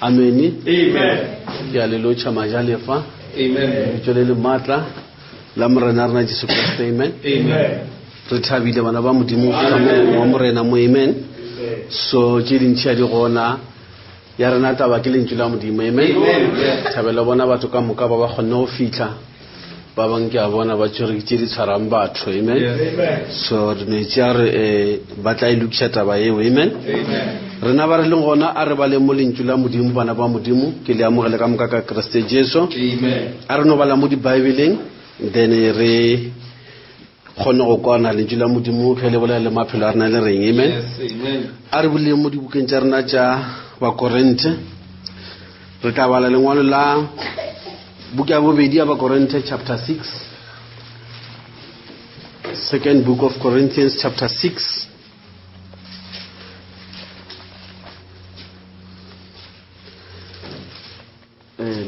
Amen. Amen. Ya lelocha majalefa. Amen. Jolele matla. La morena rena Jesu Kriste. Amen. Amen. Re thabile bana ba modimo ka mo morena mo. Amen. So ke dintšha di gona ya rena taba ke lentswe la modimo. Amen. Thabela bona batho ka moka ba ba kgonne go fitla ba bang ke a bona ba tsere ke di tshwarang batho. Amen. So re ne tša re ba tla ilukisa taba eo. Amen. Rena ba re leng gona a re ba le mo lentswe la modimo bana ba modimo ke le amogele ka moka ka Kriste Jesu. Amen. A re no bala mo di Bible then re khone go kwana lentswe la modimo ge le bolela le maphelo a rena le reng. Amen. A re bule mo dibukeng tša rena tša ba Korinte re tla bala lengwalo la buka ya bobedi ya ba Korinte chapter 6, second book of Corinthians chapter 6.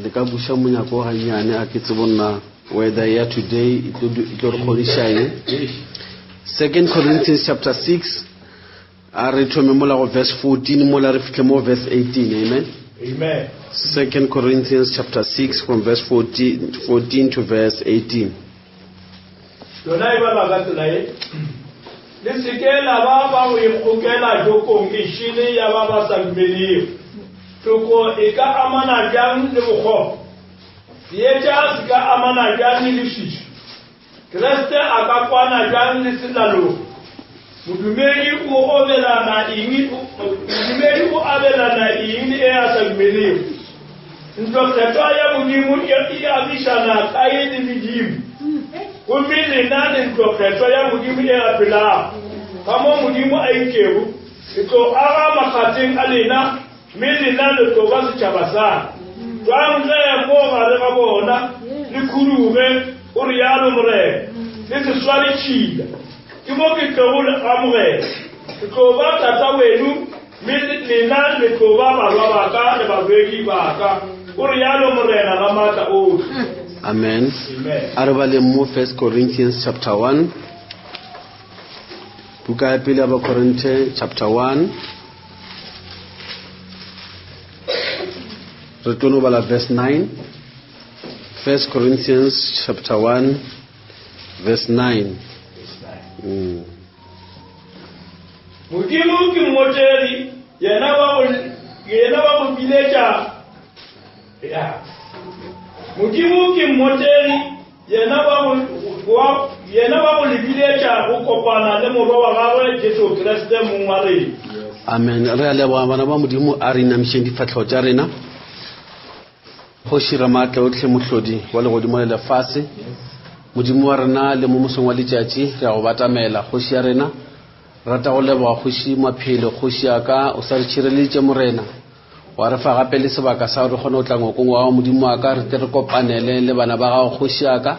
Le ka busha monyako ga nyane a ke tsebonna whether ya today it will khorishane. 2 Corinthians chapter 6 a re thome mola go verse 14 mola re fihle mo verse 18. Amen. Amen. 2 Corinthians chapter 6 from verse 14 to verse 18. Yona e ba ba ka tsela e le sekela ba ba o ikgokela jokong e shine ya ba ba sa dumeleng toko e ka amana jang le bokgo ye ja se ka amana jang le shishi Kriste a ka kwana jang le selalo modumedi o obelana eng modumedi o abelana eng e a sa dumeleng ntlo tsetwa ya modimo e abishana ka e le modimo go mmele na le ntlo tsetwa ya modimo e a phela ka mo modimo a ikego e tlo aga makgateng a lena mmele na le tlo ba setšhaba sa jwang ge mo gare ga bona le khuruge o rialo morena le seswa le tšhila ke mo ke tlogo le amogela ke tlo ba tata wenu lena le tlo ba balwa baka le babedi baka o rialo morena ga maatla otlhe. Amen. A re bale mo 1 Corinthians chapter 1 buka ya pele ya ba Korinte chapter 1 re tlo bala verse 9. 1 Corinthians chapter 1 verse 9. Modimo ke mmoteri yena ba go biletša ya modimo ke mmoteri yena ba go lebiletša go kopana le morwa wa gagwe Jesu Kriste mong wa rena. Amen. Re a leboga bana ba modimo a re inamišeng difatlhego tša rena go šira maatla otlhe mohlodi wa legodimo le lefase modimo wa rena le mo mosong wa letšatši re a go batamela kgoši ya rena rata go leboga kgoši maphelo kgoši ya ka o sa re tšhireleditše morena wa re fa gape le sebaka sa re kgone go tla ngokong wa modimo wa ka re te re kopanele le bana ba gago kgoši ya ka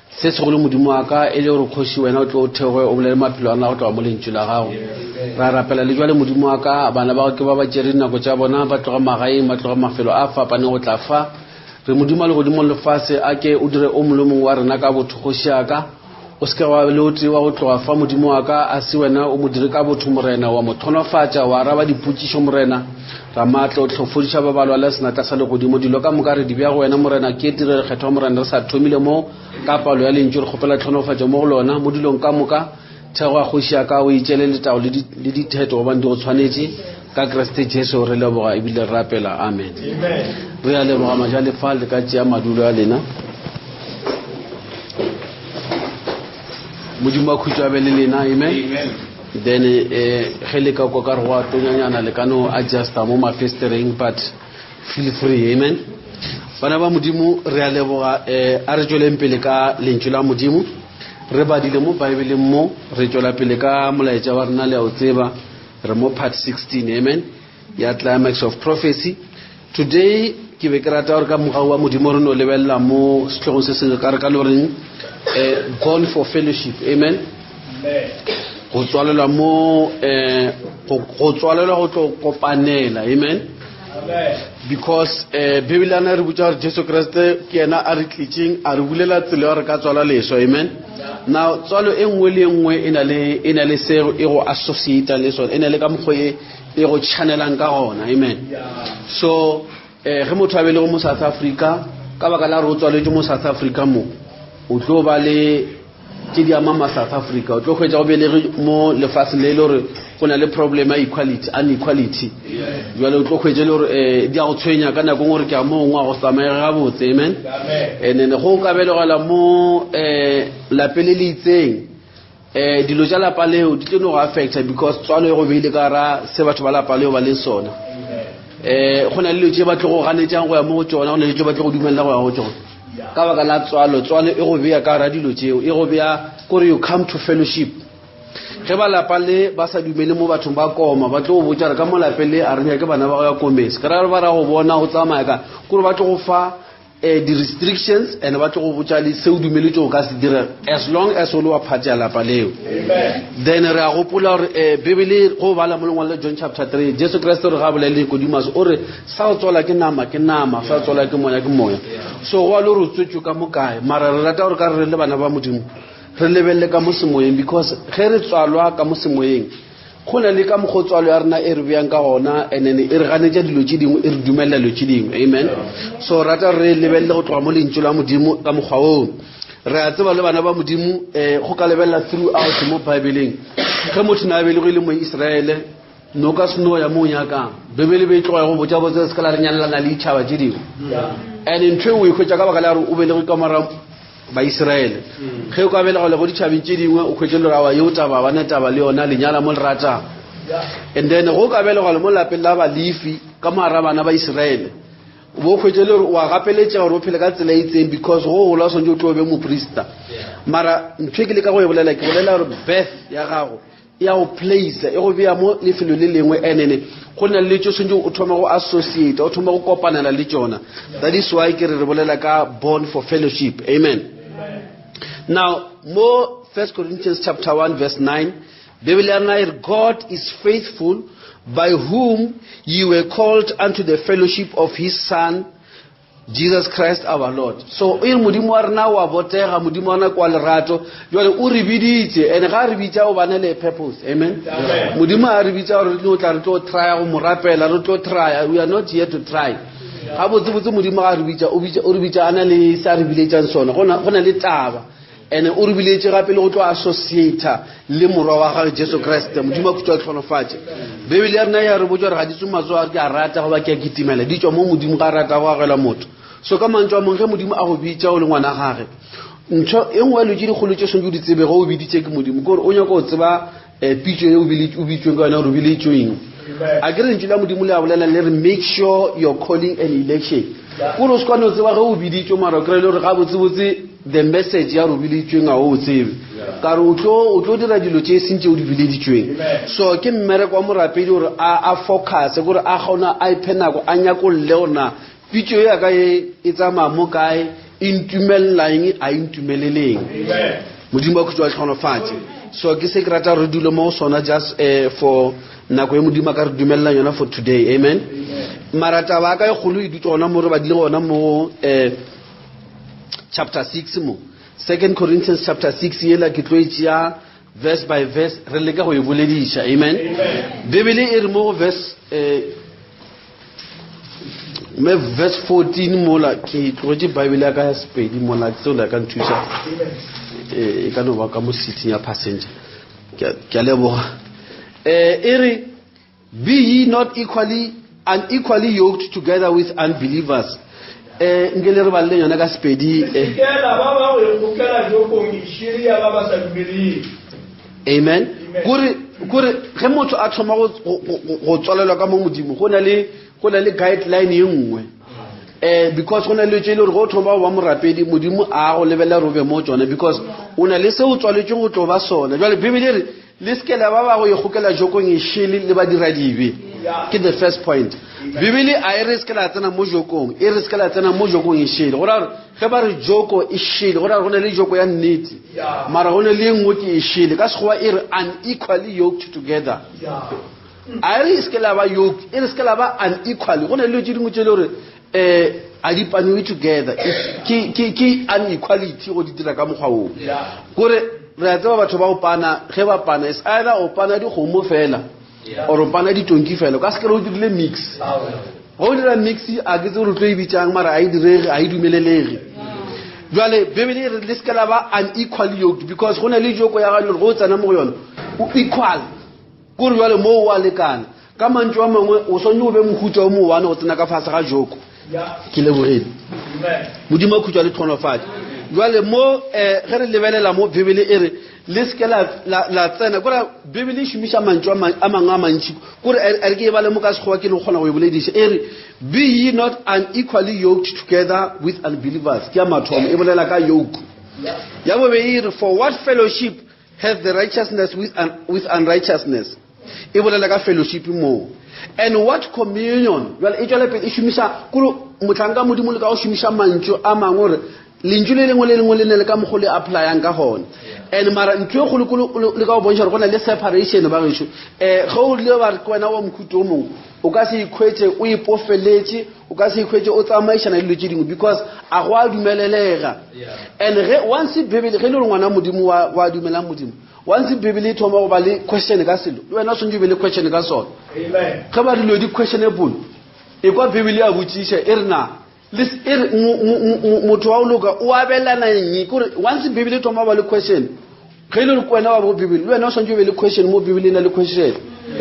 se segolo modimo wa ka e le gore kgoši wena o tlo o theoge o bolele maphelo a na go tloga mo lentswe la gago ra rapela le jwale modimo wa ka bana ba go ke ba ba tšere dinako tša bona ba tloga magaeng ba tloga mafelo a fapaneng go tla fa re modimo le godimo lefase a ke o dire o molomong wa rena ka botho kgoši ya ka o se ke wa le o tee wa go tloga fa modimo wa ka a se wena o mo dire ka botho morena wa mo thonofatša wa araba dipotšišo morena ra maatla o tlhofodiša ba balwa le senatla sa legodimo dilo ka moka re di bja go wena morena ke dire lekgetho wa morena re sa thomile mo ka palo ya lentšu re kgopela tlhonofatšo mo go lona mo dilong ka moka thego a kgoši ya ka o itšele letao le ditheto gobane di go tshwanetše ka Kriste Jesu re leboga ebile re rapela. Amen. Re a leboga majalefa le ka tšea madulo a lena modimo a khutšo a be le lena. Amen. Then ge le ka kwa ka re go a tonyanyana le ka no adjusta mo mafestereng but feel free. Amen. Bana ba modimo re a leboga a re tšweleng pele ka lentswe la modimo re badile mo Bible mo re tšwela pele ka molaetša wa rena le a o tseba re mo part 16. Amen. Ya climax of prophecy. Today ke be ke rata gore ka mogau wa modimo re no lebelela mo setlhogong se se ka re ka loreng gone for fellowship. Amen. Go tswalelwa mo go tswalelwa go tlo kopanela. Amen. Because Bibliana re botša gore Jesu Kriste ke yena a re tlitšeng a re bulela tsela re ka tswala leso. Amen. Now tswalo e nngwe le nngwe e na le se e go associate le sona e na le ka mokgwa e go channelang ka gona. Amen. So ge motho a be le go mo South Africa ka baka la re o tswaletswe mo South Africa mo o tlo ba le ke di ama South Africa o tlo khwetsa go be le mo lefatshe le le re go na le problem ya equality inequality jwale o tlo khwetsa le re di a go tshwenya ka nako ngore ke a mo ngwa go tsamaya ga botse amen ene go ka belegela mo la pele le itseng dilo tsa la paleo di tlo go affecta because tswalo e go beile ka ra se batho ba la paleo ba le sona go na le le tse ba tlo go ganetsang go ya mo tsona go na le tse ba tlo go dumella go ya go tsona ka baka la tswalo e go bea ka ra dilo tseo e go bea gore you come to fellowship ge ba lapa le ba sa dumele mo bathong ba koma ba tlo go botsa re ka mo lapele a re ke bana ba ya komesi ka ra ba ra go bona go tsamaya ka gore ba tlo go fa the restrictions and ba tlo go botsa le se o dumeletse go ka se dira as long as o le wa phati ya lapa leo then re a gopola gore bibele go bala mo lengwalo John chapter 3 Jesu Kristo re ga bolele Nicodemus o re sa o tswala ke nama sa o tswala ke moya so go lo re tswetso ka mokae mara re rata gore ka re le bana ba modimo re lebelle ka mosemoyeng because ge re tswalwa ka mosemoyeng go na le ka mogotsoalo ya rena e re beang ka gona and then e re ganetša dilo tše dingwe e re dumella dilo tše dingwe amen so rata re lebelle go tloga mo lentšu la modimo ka mokgwa oo re a tseba le bana ba modimo go ka lebelela throughout mo bibleng ge motho na belegile mo Israele no ka seno ya mo nyakang bebele be tloga go botsa botsa se ka la re nyalelana le itšhaba tše dingwe and ntho o ikhwetša ka baka la gore o belege ka mara ba Israele ge o ka belega le go ditšhabeng tše dingwe o khwetše le rawa yo taba bana taba le yona lenyala mo lerata and then go ka belega le mo lapeng la balifi ka mara bana ba Israele bo khwetše le wa gapeletša gore o phele ka tsela itseng because go go la sonje o tlo be mo priester mara ntho ke le ka go e bolela ke bolela gore birth ya gago ya o place e go bea mo lefelo le lengwe enene go na le tšo sonje o thoma go associate o thoma go kopanela le tšona that is why ke re bolela ka born for fellowship amen. Now, more 1 Corinthians chapter 1 verse 9, Bible God is faithful, by whom ye were called unto the fellowship of his Son, Jesus Christ our Lord. So, il modimo wa rena wa botega modimo wa na kwa lerato jwale o re biditse ene ga re bitsa o bana le purpose amen modimo a re bitsa gore re tla re tlo try go morapela re tlo try we are not here to try ga botse modimo ga re bitsa o re bitsa ana le sa re biletsang sona go na le taba ene o re biletse gape le go tlo associate le morwa wa ga Jesu Christ modimo go tlo tlhonofatse bebele ya rena ya re botsa re ga di tsoma zo a ke a rata go ba ke a kitimela di tswa mo modimo ga rata go agela motho so ka mantswe a mongwe modimo a go bitsa o le ngwana gage ntho e nngwe le tšedi kgolo tše song di tsebe go o biditse ke modimo gore o nyaka go tseba pitso e o bitsweng ka yona gore o biletsweng a ke re ntše la modimo le a bolela le re make sure your calling and election kore o se kwane o tseba ge o biditswe mara o kry le gore ga botsebotse the message ya re biletsweng a o tsebe kare o tlo dira dilo tše sentše o di bileditsweng so ke mmereko wa morapedi gore a focus gore a kgona a iphe nako a nyakolle gona pitso ya ka e tsamaya mo kae e ntumelelang a intumeleleng modimo a khutšwa tlhonofatše so ke se ke rata re dule mo sona just for nako e modimo a ka re dumelela yona for today amen mara taba a ka e kgolo e dutse gona mo re badile gona mo chapter 6 mo 2 Corinthians chapter 6 yela ke tlo itšea verse by verse re leka go e bolediša amen bibele e re mo verse me verse 14 mola ke tlogetse bible ya ka ya Sepedi mola ke tsola ka nthuša e ka no ba ka mo sitting ya passenger ke a leboga e re be ye not unequally yoked together with unbelievers ngele re balle yona ka Sepedi kela ba ba go kela joko ngishiri ya ba ba sa dumeli amen gore ge motho a thoma go tswalelwa ka mo modimo go na le guideline e nngwe because go na le tšele gore go thoma ba morapedi modimo a go lebella robe mo tsona because o na le se o tswaletsweng go tlo ba sona jwale bibele re le skela ba ba go ikgokela jokong e shele le ba dira dibe ke the first point bibele a re skela tsena mo jokong e re skela tsena mo jokong e shele gore ge ba re joko e shele gore go na le joko ya nnete mara go na le engwe ke e shele ka segwa e re unequally yoked together a re skela ba yoked e re skela ba unequally go na le dingwe tšele gore a di panwe together ke unequality go di dira ka mokgwa o gore re a tseba batho ba go pana ge ba pana is either o pana di kgomo fela or o pana di tonki fela ka se ke re o dirile mix go dira mixi a ke tse re tlo e bitsang mara a e direge a e dumelelege jwale bebele re le skala ba unequally yoked because gona le joko ya gano go tsana mo yona o equal go re jwale mo wa lekana ka mantso a mangwe o sonye o be mohuta o mo wana go tsena ka fase ga joko ke le bogedi modimo khutwa le tlhonofatse jwale mo ge re lebelela mo bebele ere le skala la tsena go ra bebele e shumisha mantso a mangwe a mantši gore a re ke e bale mo ka segwa ke le kgona go e boledisa ere be ye not unequally yoked together with unbelievers ke a mathomo e bolela ka yoke ya bobedi for what fellowship has the righteousness with unrighteousness e bolela ka fellowship mo and what communion well e tswela pele e shumisha kuro motlhanka modimo le ka go shumisha mantso a mangwe re lentswe le lengwe le ne le ka mogolo le applyang ka gone and mara ntwe go le ka go bontsha gore gona le separation ba gešo go le ba re kwena wa mokhuto mongwe o ka se ikhwetse o ipofeletse o ka se ikhwetse o tsamaishana le dilo dingwe because a go a dumelelega and once bebele ge le re ngwana modimo wa dumela modimo once bebele thoma go ba le question ka selo le wena o swantse be le question ka sona amen ge ba dilo di questionable e kwa bebele a botsisha e re na motho wa o loka o abelana eng gore once bebele thoma ba le question ge le re kwena wa bo bebele le wena o swantse be le question mo bebele na le question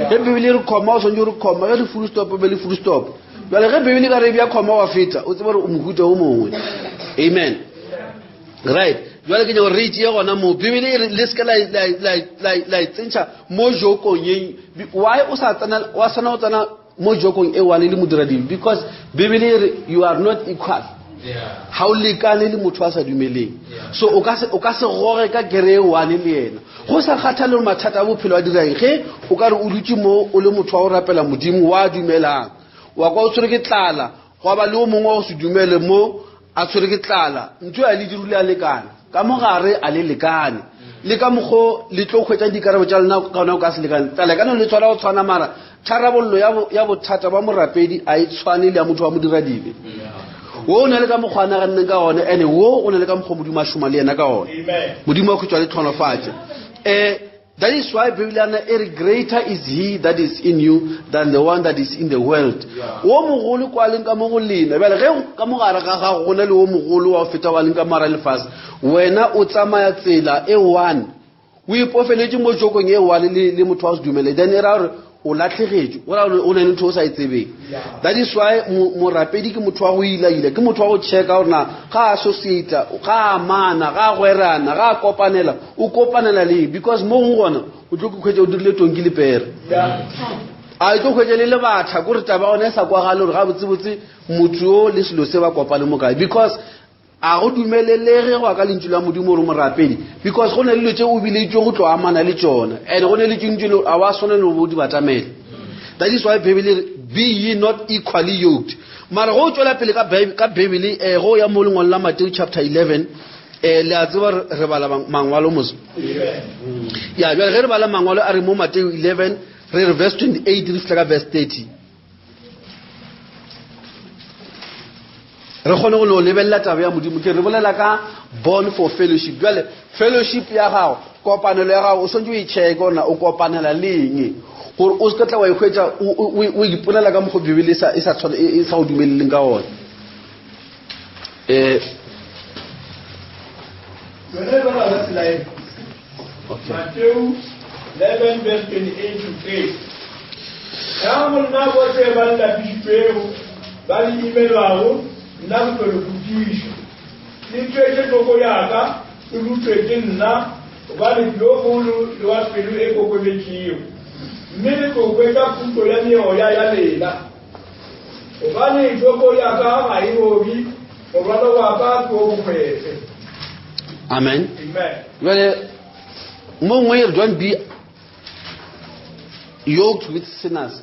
ge bebele re khoma o swantse re khoma ge re full stop be le full stop jale ge bebele ka re bia khoma wa feta o tseba re o mohuta o mongwe amen right jale ke go reach ye gona mo bebele le ska la tsentsa mo joko ye why o sa tsana wa sana o tsana mo joko e wane le modiradi because bebele you are not equal ha o lekane le motho a sa dumeleng so o ka se gore ka gere wane le yena go sa kgathale mathata a bophelo a dirang ge o ka re o dutse mo o le motho wa go rapela modimo wa dumelang wa kwa o tsere ke tlala go ba le o mongwe wa go se dumele mo a tsere ke tlala ntho ya le dirule a lekana ka mogare a le lekane le ka mogo le tlo khwetsa dikarabo tsa lena ka ona o ka se lekane tlala kana le tswala go tshwana mara tharabollo ya bothata ba morapedi a e tshwane le ya motho wa modiradibe wo na le ka mogwana ga nne ka one ene wo o na le ka mogho modimo a shoma le yena ka one modimo a khwetsa le tlhonofatse that is why Bibliana greater is he that is in you than the one that is in the world wo mogolo kwa leng ka mo go lena bele ge ka mogara ga ga go na le wo mogolo wa feta wa leng ka mara le fase wena o tsamaya tsela e one o ipofeletse mo jokong e one le motho wa se dumele then era re o latlhegetse o na le ntho o sa itsebe that is why morapedi ke motho wa go ilaila ke motho wa go checka gore na ga associate ga amana ga gwerana ga kopanela o kopanela le because mo go gona o tlo go khwetsa o dirile tongi le pere a tlo khwetsa le batha gore taba ona sa kwa galo ga botsebotse motho le selo se ba kopane mo kae because a go dumelelege go ka lentšu la modimo re morapedi because go ne le tše o bile tšo go tlo amana le tšona and go ne le tšentšelo a wa swana le bo di batamele that is why Bible be ye not equally yoked mara go tšwela pele ka Bible go ya mo lengwalo la Matthew chapter 11 le a tseba re bala mangwalo mos ya jwa re bala mangwalo a re mo Matthew 11 re verse 28 re fika ka verse 30 re gone go lebella taba ya modimo ke re bolela ka born for fellowship jwale fellowship ya gago kopanelo ya gago o swantse o itšheke ona o kopanela leng gore o se ka tla wa ikhwetsa o iponela ka mogo bibele e sa go dumeleleng ka ona Matthew 11 verse 28 to 3 ya mo na bo se ba la bipeo ba li imelo nna go le butišo le tswetse toko yaka e rutswetse nna ba le logolo le wa pelo e kokometšego mme le kokwetsa puto ya meoya ya lela ba le toko yaka ga e obi morwalo wa ka ko bokgwetse amen well mongwe don't be yoked with sinners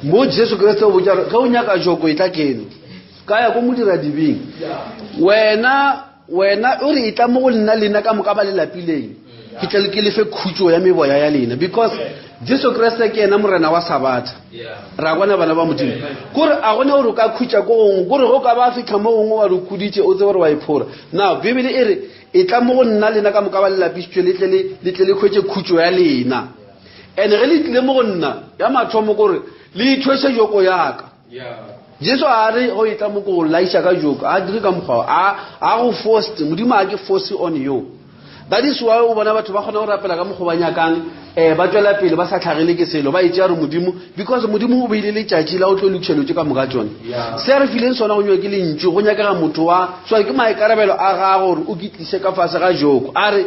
mo Jesu Kriste o botsa ga o nyaka joko e tla keno kaya go modira dibing wena o re itla mo go nna lena ka moka ba le lapileng ke tle ke lefe khutso ya meboya ya lena because Jesu Kriste ke ena morena wa sabatha ra bona bana ba modimo gore a gone o re ka khutsa go gore go ka ba fitlha mo gongwe wa re kuditse o tsebe re wa iphora now Bibele e re itla mo go nna lena ka moka ba le lapisitswe le tle le khwetse khutso ya lena ene ge le tle mo go nna ya mathomo gore le ithwese joko yaka Jesu a re go etla mo go laisha ka joko a dire ka mokgwa a go forced modimo a ke force on you. That is why o bona batho ba gona go rapela ka mokgwa ba nyakang ba tswela pele ba sa tlhagele ke selo ba itse re modimo because modimo o beile le tšatši la o tlo lukšelo tše ka moka tsone se re fileng sona go nyo ke lentši go nyakega motho wa so ke maikarabelo a gago gore o kitlise ka fase ga joko a re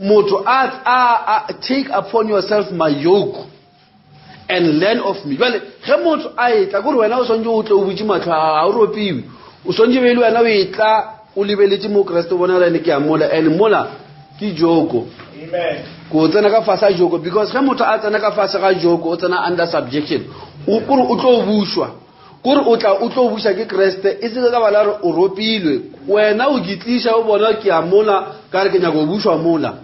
motho a take upon yourself my yoke and learn of me. Jwale ge motho a etla gore wena o swantse o tle o butse matlho a o ropiwe o swantse be le wena o etla o lebeletse mo Kriste o bona rene ke a mola and mola ki joko. Amen. Ko tsena ka fasa joko because ge motho a tsena ka fasa ga joko o tsena under subjection o kore o tlo bushwa kore o tlo busha ke Kriste e se ka bala re o ropilwe wena o gitlisha o bona ke a mola ka re ke nya go bushwa mola.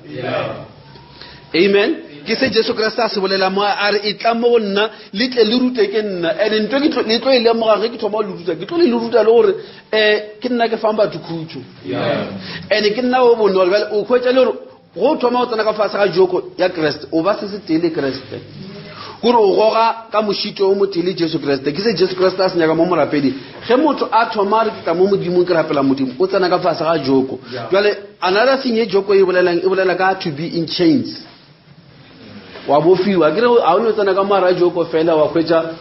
Amen. Ke se Jesu Kriste a se bolela mo a re etla mo nna le tle le rute ke nna ene ntwe ke le tlo ile mo ga ke thoma le ruta ke tlo le ruta le gore ke nna ke famba tukutsu ene ke nna o bonolo o khwetsa le gore go thoma o tsena ka fase ga joko ya Kriste o ba se tele Kriste gore o goga ka moshito o motele Jesu Kriste ke se Jesu Kriste a se nyaka mo morapedi ge motho a thoma re tla mo modimo ke rapela modimo o tsena ka fase ga joko jwale another thing e joko e bolela ka to be in chains wa bofiwa ke re a o no tsena ka mara joko fela wa khwetsa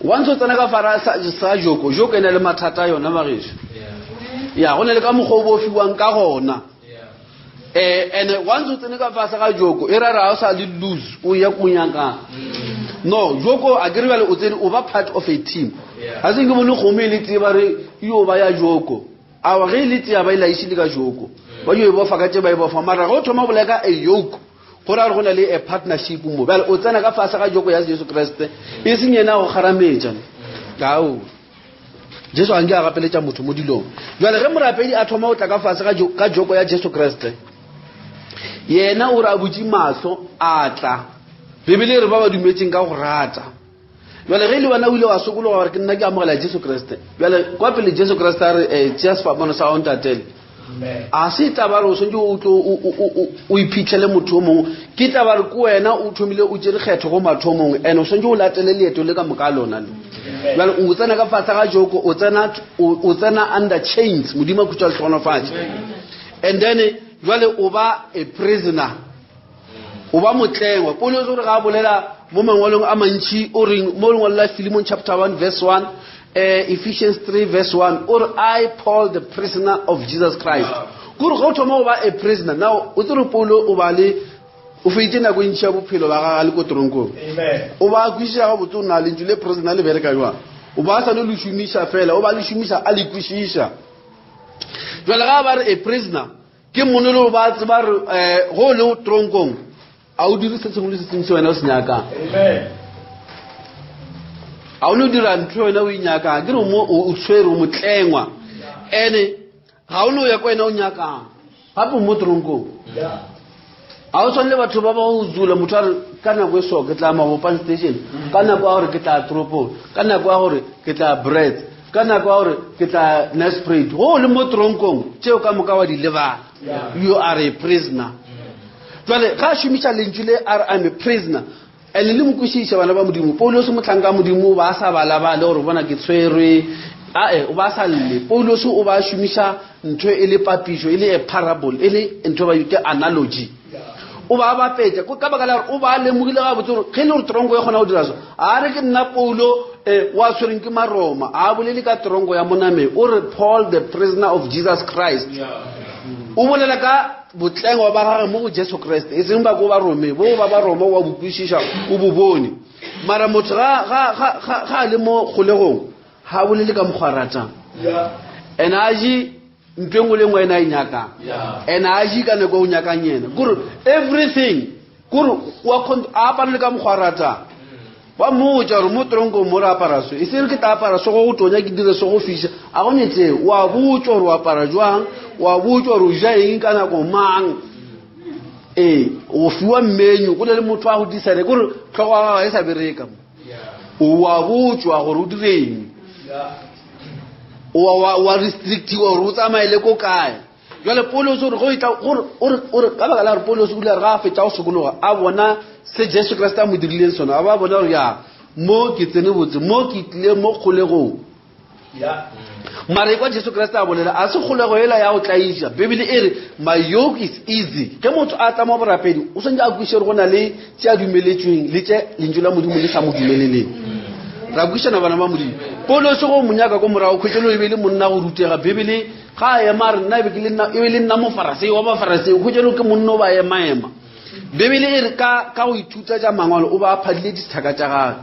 once o tsena ka fara sa joko ene le mathata yona magesho ya go ne le ka moggo bofiwang ka gona ene once o tsena ka fasa ga joko e rara o sa le lose o ya kunyaka no joko a ke re bale o tsene o ba part of a team a se ke bone go me le tse ba re yo ba ya joko a wa ge le tse ba ila isile ka joko ba yo e bofa ka tse ba e bofa mara go thoma bolela a yoke gora go na le a partnership mo bale o tsena ka fasa ga joko ya Jesu Kriste e se nyena go kharametša gao Jesu a ngia gapeletša motho mo dilong jwale ge morapedi a thoma o tla ka fase ga joko ya Jesu Kriste yena o ra butse mahlo a tla bibele re ba ba dumetseng ka go rata jwale ge le bana o ile wa sokologa gore ke nna ke amogela Jesu Kriste jwale kwa pele Jesu Kriste a re just fa bona sa on tatele a se taba re o sentse o iphitlhele motho o mongwe ke taba re ko wena o thomile o tsere kgetho go matho mongwe ene o sentse o latele leeto le ka moka lona le jwale o tsena ka fase ga joko o tsena under chains modimo a khutša letlhogonofatše and then jwale o ba a prisoner o ba motlengwa polo gore ga bolela mo mangwalong a mantši o reng mo lengwalo la Philemon chapter 1 verse 1 Ephesians 3 verse 1 or I Paul the prisoner of Jesus Christ gore go thoma o ba a prisoner now o tsere polo o ba le o feite nako ntši ya bophelo ba gaga le ko toronkong o ba kwišiša ga botse o na le ntse le prisoner le bereka jwang o ba sa no le šomiša fela o ba le šomiša a le kwišiša jwale ga ba re a prisoner ke monolo ba tseba re go le toronkong a o dire se sengwe le se sengwe se wena o se nyakang a o no dira ntho wena o inyakang ke re o tshwere o motlengwa ene ga o no ya ko wena o nyakang gape mo toronkong a o tshwane le batho ba ba o zula motho a re ka nako e so ke tla Mabopane station ka nako ya gore ke tla Toropong ka nako ya gore ke tla Brett ka nako ya gore ke tla Nelspruit go le mo toronkong tšeo ka moka wa di lebala you are a prisoner jwale ga šomiša lentšu le are I'm a prisoner ene le mokwešiša bana ba modimo Paulos motlanka modimo ba sa balabale gore bona ke tshwerwe o ba sa lle Paulos o ba šomiša ntho e le papišo e le a parable e le ntho ba yute analogy o ba bapetša ka baka la gore o ba lemogile ga botse gore ge le gore toronko e kgona go dira so a re ke nna Paulo wa tshwereng ke maroma a bolele ka toronko ya moname o re Paul the prisoner of Jesus Christ o bolela ka botlengwa ba gagwe mo go Jesu Kriste e seng ba go ba rome bo ba roma wa bokwišiša o bo bone mara motho ga le mo kgolegong ga bolele ka mokgwa ratang ene a je ntho engwe le ngwe ena e nyakang ene a je ka nako o nyakang yena kore everything kore a apare ka mokgwa ratang ba motša gore mo toronkong mo re apara so e se re ke ta apara so go tonya ke dire so go fiša a go netse wa botswa gore o apara jwang wa botswa gore o ja eng ka nako mang o fiwa mmenyu go le motho a go disane kore tlhogo ya gaga e sa bereka wa botswa gore o direng wa restrictiwa gore o tsamaele ko kae jwale Paulos gore go itla gore ka baka la gore Paulos o ile re ga fetša go sokologa a bona se Jesu Kriste a mo dirileng sona a ba bona gore ya mo ke tsene botse mo ke tlile mo kgolegong mara kwa Jesu Kriste a bolela a se kgolego hela ya o tlaisha Bibele e re my yoke is easy ke motho a tsamaya borapedi o sentse a kwishe re go na le tša dumeletsweng le tše lentswe la modimo le sa mo dumeleleng ra kwishana bana ba modimo Paulo se go monyaka ko morago khwetšelo e be le monna go rutega Bibele ga a ema re nna e be le nna mo Fariseo wa ba Fariseo khwetšelo ke monna o ba ema Bibele e re ka go ithuta tša mangwalo o ba a phadile dithaka tša gagwe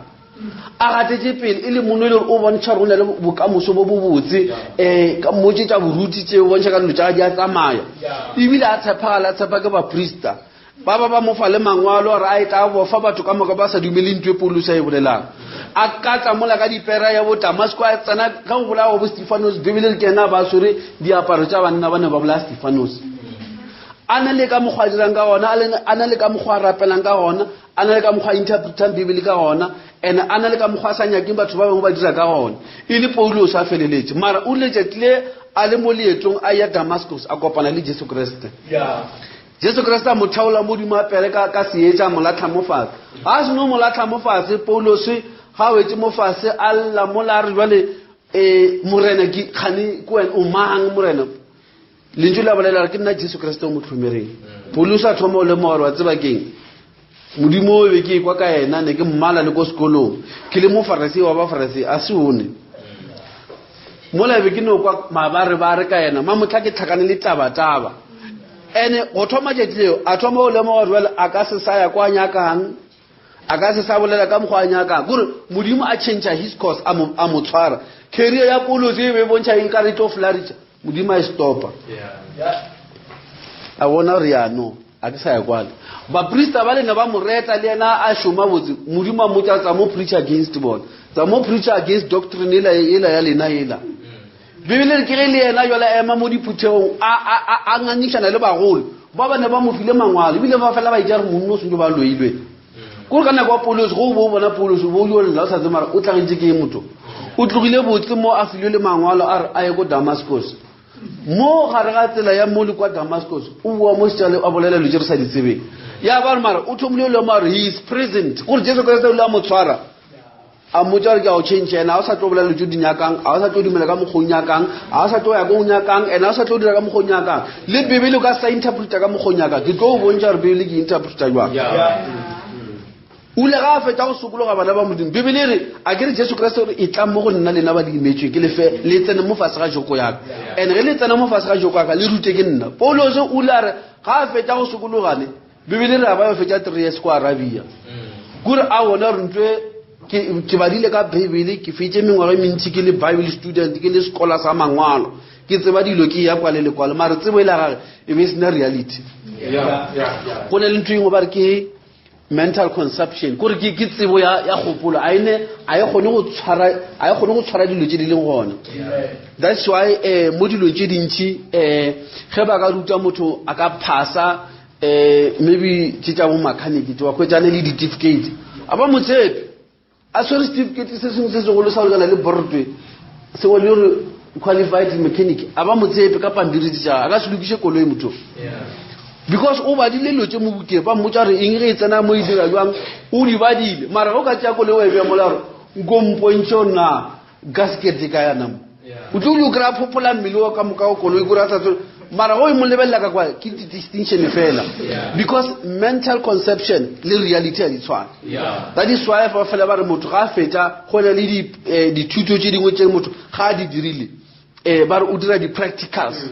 a gatetse pele e le mono le o bontšha rona le bokamoso bo bobotse ka mmotse tša boruti tše o bontšha ka dilo tša di a tsamaya ebile a tshepagala a tshepa ke baprista ba mo fa le mangwalo re a e tla bofa batho ka moka ba sa dumele ntwe Paulo sa e bolelang a katla mola ka dipera ya bo Damasco a tsena ka go bolawa bo Stefanos Bibele ke na ba sore diaparo tša banna ba ne ba bola Stefanos ana le ka mogwa dirang ka gona ana le ka mogwa rapelang ka gona ana le ka mogwa interpreting Bibele ka gona ene ana le ka mogwa sa nyakeng batho ba bangwe ba dira ka gona e le Paulo sa feleletse mara o letsetle a le mo leetong a ya Damascus a kopana le Jesu Kriste Jesu Kriste a mo thaola modimo a pere ka seetša molatla mo fatshe a se no molatla mo fatshe Paulo se ga wetse mo fatshe a lla mola re jwale morena ke khane ko o mang morena lentswe la bolela ke nna Jesu Kriste o mo tlhomereng Paulo sa thoma o le mo wa tseba keng modimo o be ke kwa ka yena ne ke mmala le ko sekolong ke le mo Fariseo wa ba Fariseo a se one mola be ke no kwa mabare ba re ka yena ma motla ke tlhakane le taba ene go thoma jetleo a thoma o le mo wa a ka se sa ya kwa nyakang a ka se sa bolela ka mogwa nyaka gore modimo a change his course a mo tshwara career ya Paulo se be bontsha eng ka re to flourish modimo a stopa a bona re ya no a ke sa ya kwala baprista ba le ne ba mo reta le yena a shoma botse modimo a mo tsa mo preach against bona tsa mo preach against doctrine ela ya lena ela Bibele ke re le yena yola ema mo diphutheong a ngangishana le bagolo ba ba ne ba mo file mangwalo bile ba fela ba itse re monno se ba loilwe go kana kwa Paulo go bo bona Paulo bo yo la sa tsema o tlagetse ke motho o tlogile botse mo a file le mangwalo a ye go Damascus mo gare ga tsela ya mo le kwa Damascus o bua mo sele a bolela le Jerusalem di tsebe ya ba mara o thomile le mara he is present go Jesu Kriste le mo tshwara a mo tshwara ke o change na o sa tlo bolela le di nyakang a o sa tlo dumela ka mo go nyakang a o sa tlo ya go nyakang ena o sa tlo dira ka mo go nyakang le Bibele ka sa interpreta ka mo go nyaka ke tlo bontsha re Bibele ke interpreta jwa o le ga feta go sokologa bana ba modimo Bibele re a ke re Jesu Kriste re e tla mo go nna le na ba dimetswe ke le fe le tsene mo fase ga joko yaka ene re le tsene mo fase ga joko yaka le rute ke nna Paulo se o la re ga feta go sokologane Bibele re ba feta 3 years kwa Arabia gure a wona re ntwe ke badile ka Bibele ke fetse mengwaga mentsi ke le Bible student ke le scholar sa mangwalo ke tseba dilo ke ya kwa le kwala mara tsebo ile ga e be sena reality go le ntweng ba re ke mental conception gore ke tsebo ya gopolo a ye gone go tshwara dilo tse di leng gona that's why mo dilo tse dintsi ge ba ka ruta motho a ka phasa maybe tsa mo mechanic twa go tsane le certificate aba motsepe a swere certificate se sengwe se segolo sa go le borotwe se go le qualified mechanic aba motsepe ka pampiri tsa a ka se lokise koloi motho because o ba dile lo tse mo buke ba mmotsa re eng re tsena mo e dira jwang o di badile mara go ka tsa go le we be molaro ngompontšho na gasket ka yana mo o tlo lo kra popola mmelo ka moka o koloi go ratsa mara go mo lebella ka kwa ke distinction fela because mental conception le reality a di tshwana that is why fa fela ba re motho ga feta go le di thuto tse dingwe tse motho ga di dirile ba re o dira di practicals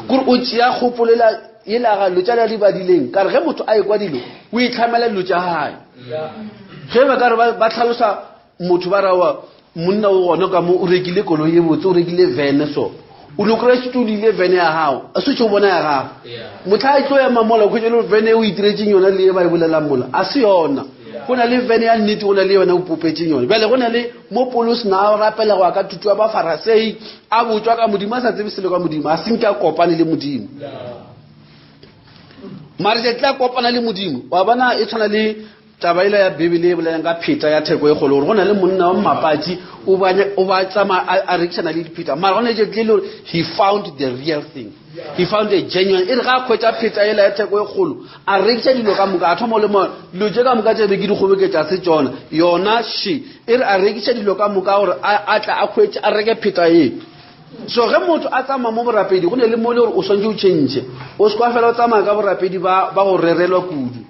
gore o tsia gopolela ela ga lo tsala di badileng ka re ge motho a e kwa dilo o itlhamela lo tsa hae ge ba ka re ba tlhalosa motho ba rawa monna o gona ka mo o rekile koloi e botse o rekile van so o lo kry studio le van ya hao a se tšo bona ya gago motho a tlo ya mamola go tšelo van e o itiretseng yona le ba e bolelang mola a se yona go na le van ya nnete go na le yona o popetseng yona bjale go na le mo Paulos na rapela go ka tutu ba Farisei a botswa ka modimo a sa tsebe selo ka modimo a senke a kopane le modimo mara je tla kopana le modimo wa bana e tshwana le tabaila ya bibele bole nga pheta ya theko e golo go na le monna wa mapati o ba tsama a rekisana le pheta mara gone je tlelo he found the real thing. He found a genuine e ga khwetsa pheta ela ya theko e golo a rekisa dilo ka muka a thomo le mo lo je ka muka tse be ke di gobeketsa se tsona yona shi e re a rekisa dilo ka muka gore a tla a khwetsa a reke pheta e. So ge motho a tsama mo borapedi go ne le mo le gore o swantse o change o se kwa fela o tsama ka borapedi ba go rerelwa kudu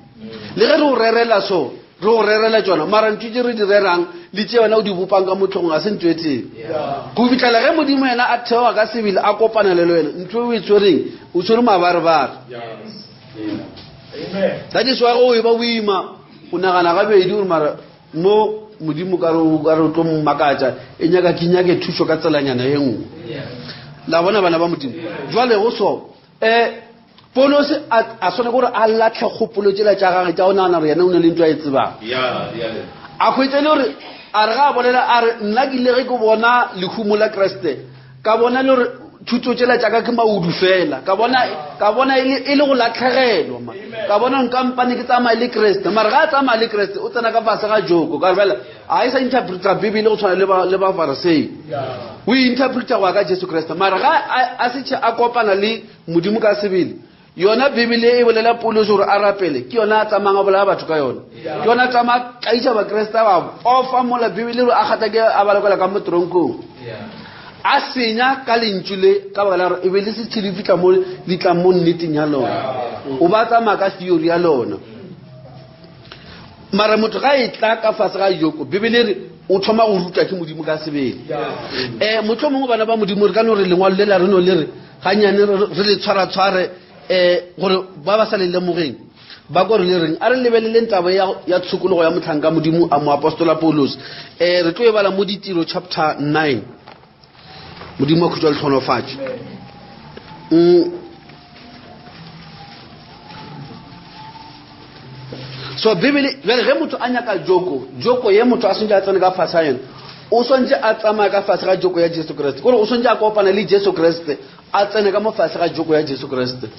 le ge re o rerela so re o rerela tsona mara ntse re di rerang le tse wena o di bopang ka motlhong a se ntwetse go bitlela ge modimo yena a thewa ka sebile a kopana le wena ntwe o e tshwereng o tshwere mabarebare. That is why o e ba boima o nagana gabedi gore mara mo modimo ka re tlo mmakatsa e nyaka ke nyake thuso ka tselanyana e nngwe la bona bana ba modimo jwale go so Paulos a sone gore a latlhe kgopolo tsela tša gagwe tša go nagana gore yena o ne le ntho a e tsebang a khwetse le gore a re ga a bolela a re nna ke ile ge ke bona lehumo la Kreste ka bona le gore thuto tsela tša ka ke maudu fela ka bona e le go latlhegelwa ka bona nkampane ke tsamaya le Kreste mara ga a tsamaya le Kreste o tsena ka fase ga joko ka re fela a e sa interpreta bibele go tshwana le ba Farisei o interpreta go ka Jesu Kriste mara ga a se a kopana le modimo ka sebele yona bibele e bolela Paulos gore a rapele ke yona a tsamanga bolela batho ka yona ke yona a tsamaya kaisa ba Kriste ba ofa mola bibele a gata ke a balakwela ka motronkong a senya ka lentšule ka baka e be le se tshedifitla mo ditla mo nneteng ya lona o ba tsamaya ka theory ya lona mara motho ga e tla ka fase ga yoko bibele re o thoma go ruta ke modimo ka sebele motho mongwe bana ba modimo re ka no re lengwalo le la reno le re ga nyane re le tshwara gore ba ba sa le lemogeng ba go re le reng a re lebelele ntaba ya tshokologo ya motlhanka modimo a mo apostola Paulos re tlo e bala mo ditiro chapter 9 modimo a khutshwa le tlhonofatso so bibele jwale ge motho a nyaka joko ye motho a swantse a tsene ka fase a yena o swantse a tsamaya ka fase ga joko ya Jesu Kriste kore o swantse a kopana le Jesu Kriste a tsene ka mo fase ga joko ya Jesu Kriste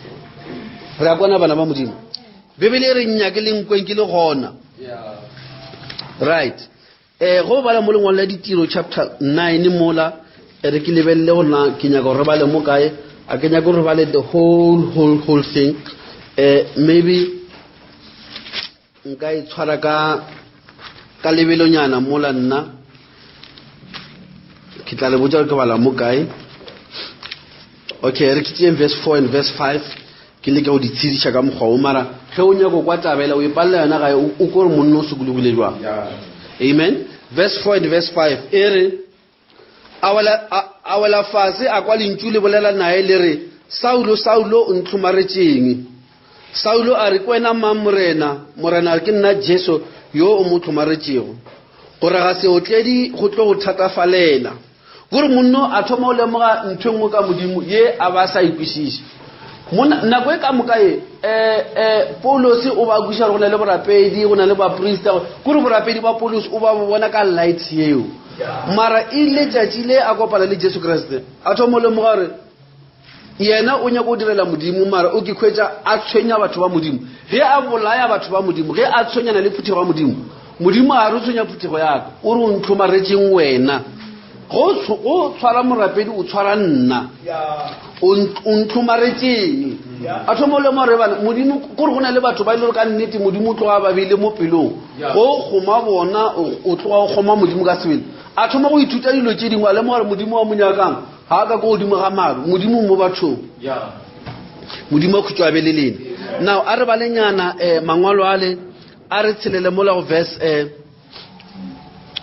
re a bona bana ba modimo bibele re nyake le nkweng ke le gona right go bala mo lengwalo la ditiro chapter 9 mola re ke lebelle gona ke nyaka gore bale mo kae a ke nyaka gore bale the whole thing maybe nka e tshwara ka lebelonyana mola nna ke tla le botsa ke bala mo kae okay re ke tseng verse 4 and verse 5 ke le ka o di tshedisha ka mogwa o mara ge o nyaka kwa tabela o ipalela yona gae o gore monna o sokologile jwang amen verse 4 and verse 5 ere awela fase a kwa lentšu le bolela nae le re Saulo o ntlhomaretseng Saulo a re kwena morena ke nna Jesu yo o mo tlhomaretšego gore ga se otledi go tlo go thatafalela gore monno a thoma o lemoga ntho engwe ka modimo ye a ba sa ikwešiše nako e ka moka Paulos o ba kweša gore go na le borapedi go na le baprista kore borapedi ba Paulos o ba bona ka light yeo mara ile tšatši le a kopana le Jesu Kriste a thoma o lemoga gore yena o nyaka o direla modimo mara o ke khwetša a tshwenya batho ba modimo ge a bolaya batho ba modimo ge a tshwenyana le phuthego ya modimo a re tshwenya phuthego yaka o re o ntlhomaretseng wena go tshwara morapedi o tshwara nna o ntlhomaretseng a thoma o lemoga gore bana modimo kore go na le batho ba ile gore ka nnete modimo o tloga ba beile mo pelong go kgoma bona o tloga go kgoma modimo ka sebele a thoma go ithuta dilo tše dingwe a lemoga gore modimo wa monyakang ga ka ko godimo ga maru modimo mo bathong modimo a khutshwa be le lena now a re balenyana mangwalo ale a re tshelele mola go verse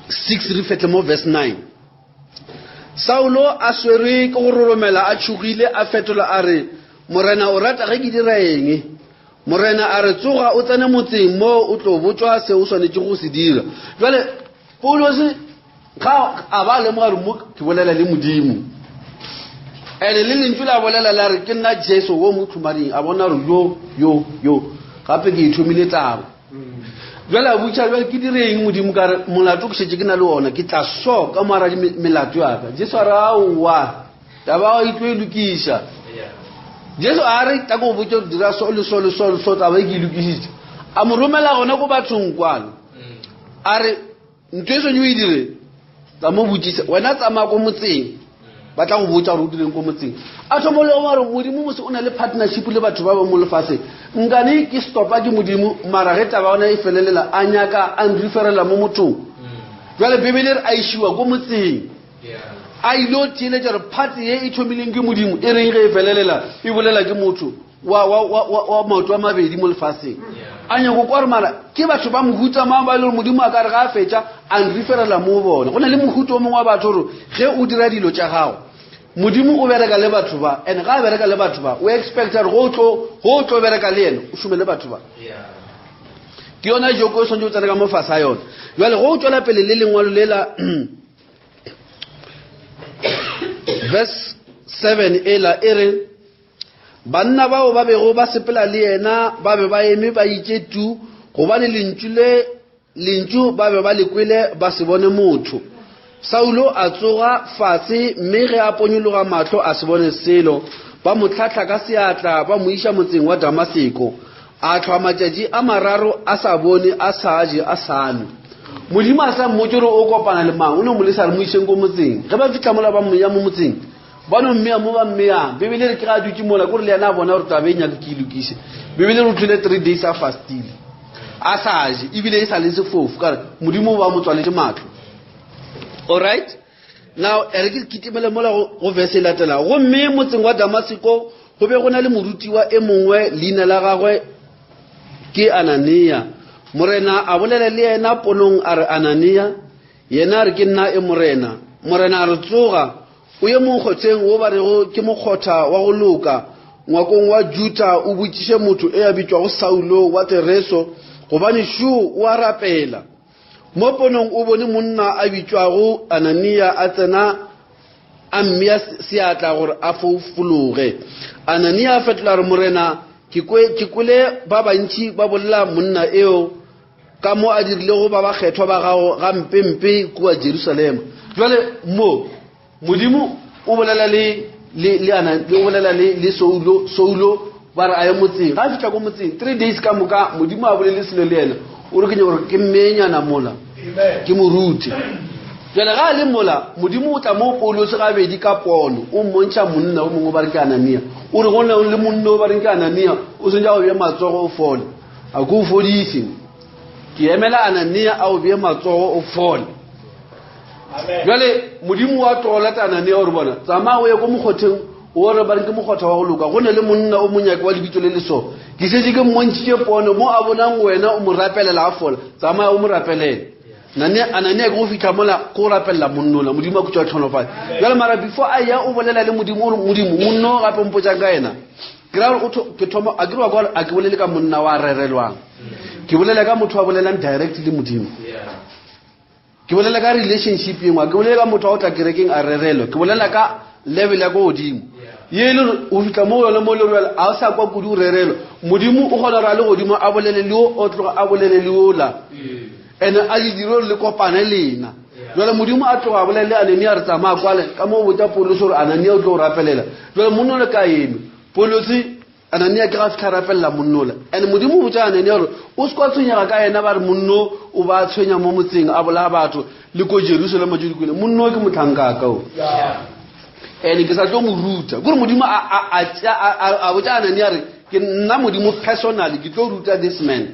6 re fetle mo verse 9 Saulo a swerwe ke go roromela a tshogile a fetola a re morena o rata ge ke dira eng morena a re tsoga o tsene motseng mo o tlo botswa se o swanetse go se dira jwale Paulos ga a ba lemoga re mo ke bolela le modimo ene le lentšu la bolela la re ke nna Jesu wo mo tlhomareng a bona re yo gape ke ithomile taba jwale a botša jwale ke direng modimo ka re molato ke šetse ke na le ona ke tla so ka moara melato yaka Jesu a re aowa taba e tlo e lokiša Jesu a re ta go botša dira so taba e ke e lokišitše a mo romela gona go bathong kwano a re ntwe eso nyo e dire tsa mo botsisa wena tsamaya ko motseng ba tla go botsa gore o direng ko motseng a thomole o mare modimo mose o na le partnership le batho ba ba mo lefase nkane ke stopa ke modimo mara ge taba ona e felelela a nyaka a nreferela mo mothong jwale bebele re a ishiwa ko motseng a ilo tieletša gore party ye e thomileng ke modimo e reng ge e felelela e bolela ke motho wa maoto a mabedi mo lefaseng a nyako kwa re mara ke batho ba mohuta mang ba e le gore modimo a ka re ga a fetša a nreferela mo bona go na le mohuta o mongwe wa batho gore ge o dira dilo tša gago modimo o bereka le batho ba and ga a bereka le batho ba o expecta gore go tlo bereka le ene o šome le batho ba ke yona joko o swantse o tsena ka mo fase a yona jale go o tswela pele le lengwalo le la verse 7 ela e re banna bao ba bego ba sepela le yena ba be ba eme ba itšetu gobane lentšu ba be ba lekwele ba se bone motho Saulo a tsoga fase mme ge a ponyologa mahlo a se bone selo ba mo tlhatlha ka seatla ba mo iša motseng wa Damasiko a tlhwa matšatši a mararo a sa bone a sa je a sane modimo a sa mmotse gore o kopana le mang o ne mo le sa re mo išeng ko motseng ge ba fitlha mola ba mmoya mo motseng ba no mmea mo ba mmeyang bebele re ke ga dutse mola kore le yena a bona gore tabe e nyaka ke ilokise bebele re tlhole 3 days a fastile a sa je ebile e sa le sefofu kare modimo ba mo tswaletse matlho. All right, now re ke kitimele mola go verse latela go mme motseng wa Damasiko go be go na le moruti wa e mongwe leina la gagwe ke Anania morena a bolela le yena ponong a re Anania yena re ke nna e morena a re tsoga o ye mo kgotseng o ba rego ke mokgotha wa go loka ngwakong wa Juta o botšiše motho e a bitswa go Saulo wa Tereso gobane shu o a rapela mo ponong o bone monna a bitswago Anania a tsena a mmea seatla gore a fofologe. Anania a fetola re morena ke kwele ba bantši ba bolela monna eo ka mo a dirilego ba kgethwa ba gago ga mpempe kua Jerusalema. Jwale mo modimo o bolela le Saulo ba re a ye motseng ga a fitlha ko motseng 3 days ka moka modimo a bolele selo le yena o re ke gore ke mmenyana mola ke moruti jale ga le mola modimo o tla mo Paulo se ga bedi ka pono o mmontša monna o mongwe ba re ke Anania o re gona le monna o ba re ke Anania o se ja go be matsogo o fole a go fodise ke emela Anania a o be matsogo o fole jale modimo wa tola ta Anania o re bona tsama o ye go mogotheng o re ba re ke mogotha wa go loka gona le monna o monyaka wa lebitso le leso ke se ke mmontšitše pono mo a bonang wena o mo rapelela a fola tsama o mo rapelele Anania go fitlha mola go rapella monnola modimo a kutša tlhonofatša jale mara before a ya o bolela le modimo monno gape mpotšang ka ena ke thoma a kere wa kwa a ke bolele ka monna wa rerelwang ke bolela ka motho wa bolelang directly le modimo ke bolela ka relationship yengwe ke bolela ka motho wa o tla kerekeng a rerelwa ke bolela ka level ya go godimo ye le o fitlha mo yona mo le rwela a sa kwa kudu rerelwa modimo o gona ra le godimo a bolele le o tloga a bolele le ola ene a di diro le kopane lena jwale modimo a tloga a bolele Anania re tsamaya kwale ka mo botsa Paulo gore Anania o tlo rapelela jwale monno le ka eno Paulo Anania ke ga fitlha rapelela monnola ene modimo o botsa Anania gore o se kwa tshwenyega ka ena ba re monno o ba tshwenya mo motseng a bola batho le ko Jerusalema jodikwele monno ke mothanka ka o ene ke sa tlo mo ruta gore modimo a botsa Anania re ke nna modimo personally ke tlo ruta this man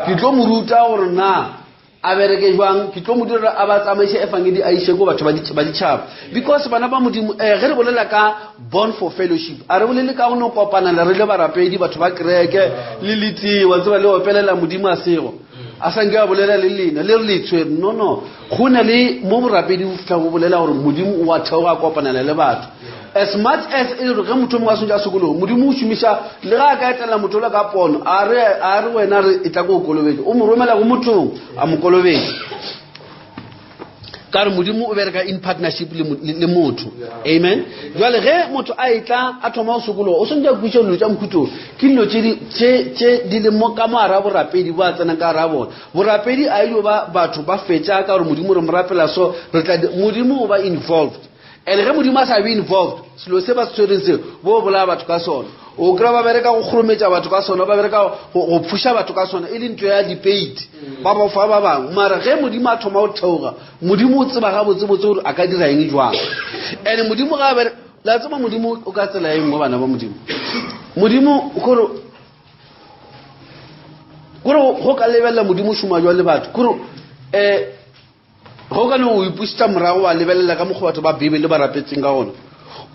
ke tlo mo ruta gore na a bereke jwang ke tlo mo dira a ba tsamaise evangeli a ishe go batho ba ditšhaba because bana ba modimo ge re bolela ka born for fellowship a re bolele ka go kopana le re le barapedi batho ba kereke le letiwa tseba le opelela modimo a sego a sanke a bolela le lena le re le tshwere no go na le mo borapedi o fitlha go bolela gore modimo o a theoga a kopanela le batho as much as e re ge motho mongwe a sontse a sekolo modimo o šomiša le ga a ka etela motho le ka pono a re wena re e tla ko o kolobetse o mo romela go mothong a mo kolobetse ka re modimo o bereka in partnership le motho amen jwale ge motho a etla a thoma go sekolo o sontse a kwiša dilo tša mokhuto ke dilo tše di le mo ka mo ara borapedi bo a tsena ka ara bona borapedi a ilo ba batho ba fetša ka gore modimo re mo rapela so modimo o ba involved ene ge modimo a sa be involved selo se ba se tshwereng seo bo bola batho ka sona o kra ba bereka go khrometsa batho ka sona ba bereka go phusha batho ka sona e le ntwe ya debate ba ba fa ba bang mara ge modimo a thoma o theoga modimo o tseba ga botsebotse gore a ka dira eng jwang ene modimo ga ba la tsema modimo o ka tsela eng mo bana ba modimo gore go ka lebella modimo shuma jwa le batho gore go ka no o ipusta morago wa lebella ka mogwa batho ba bibele ba rapetseng ka gona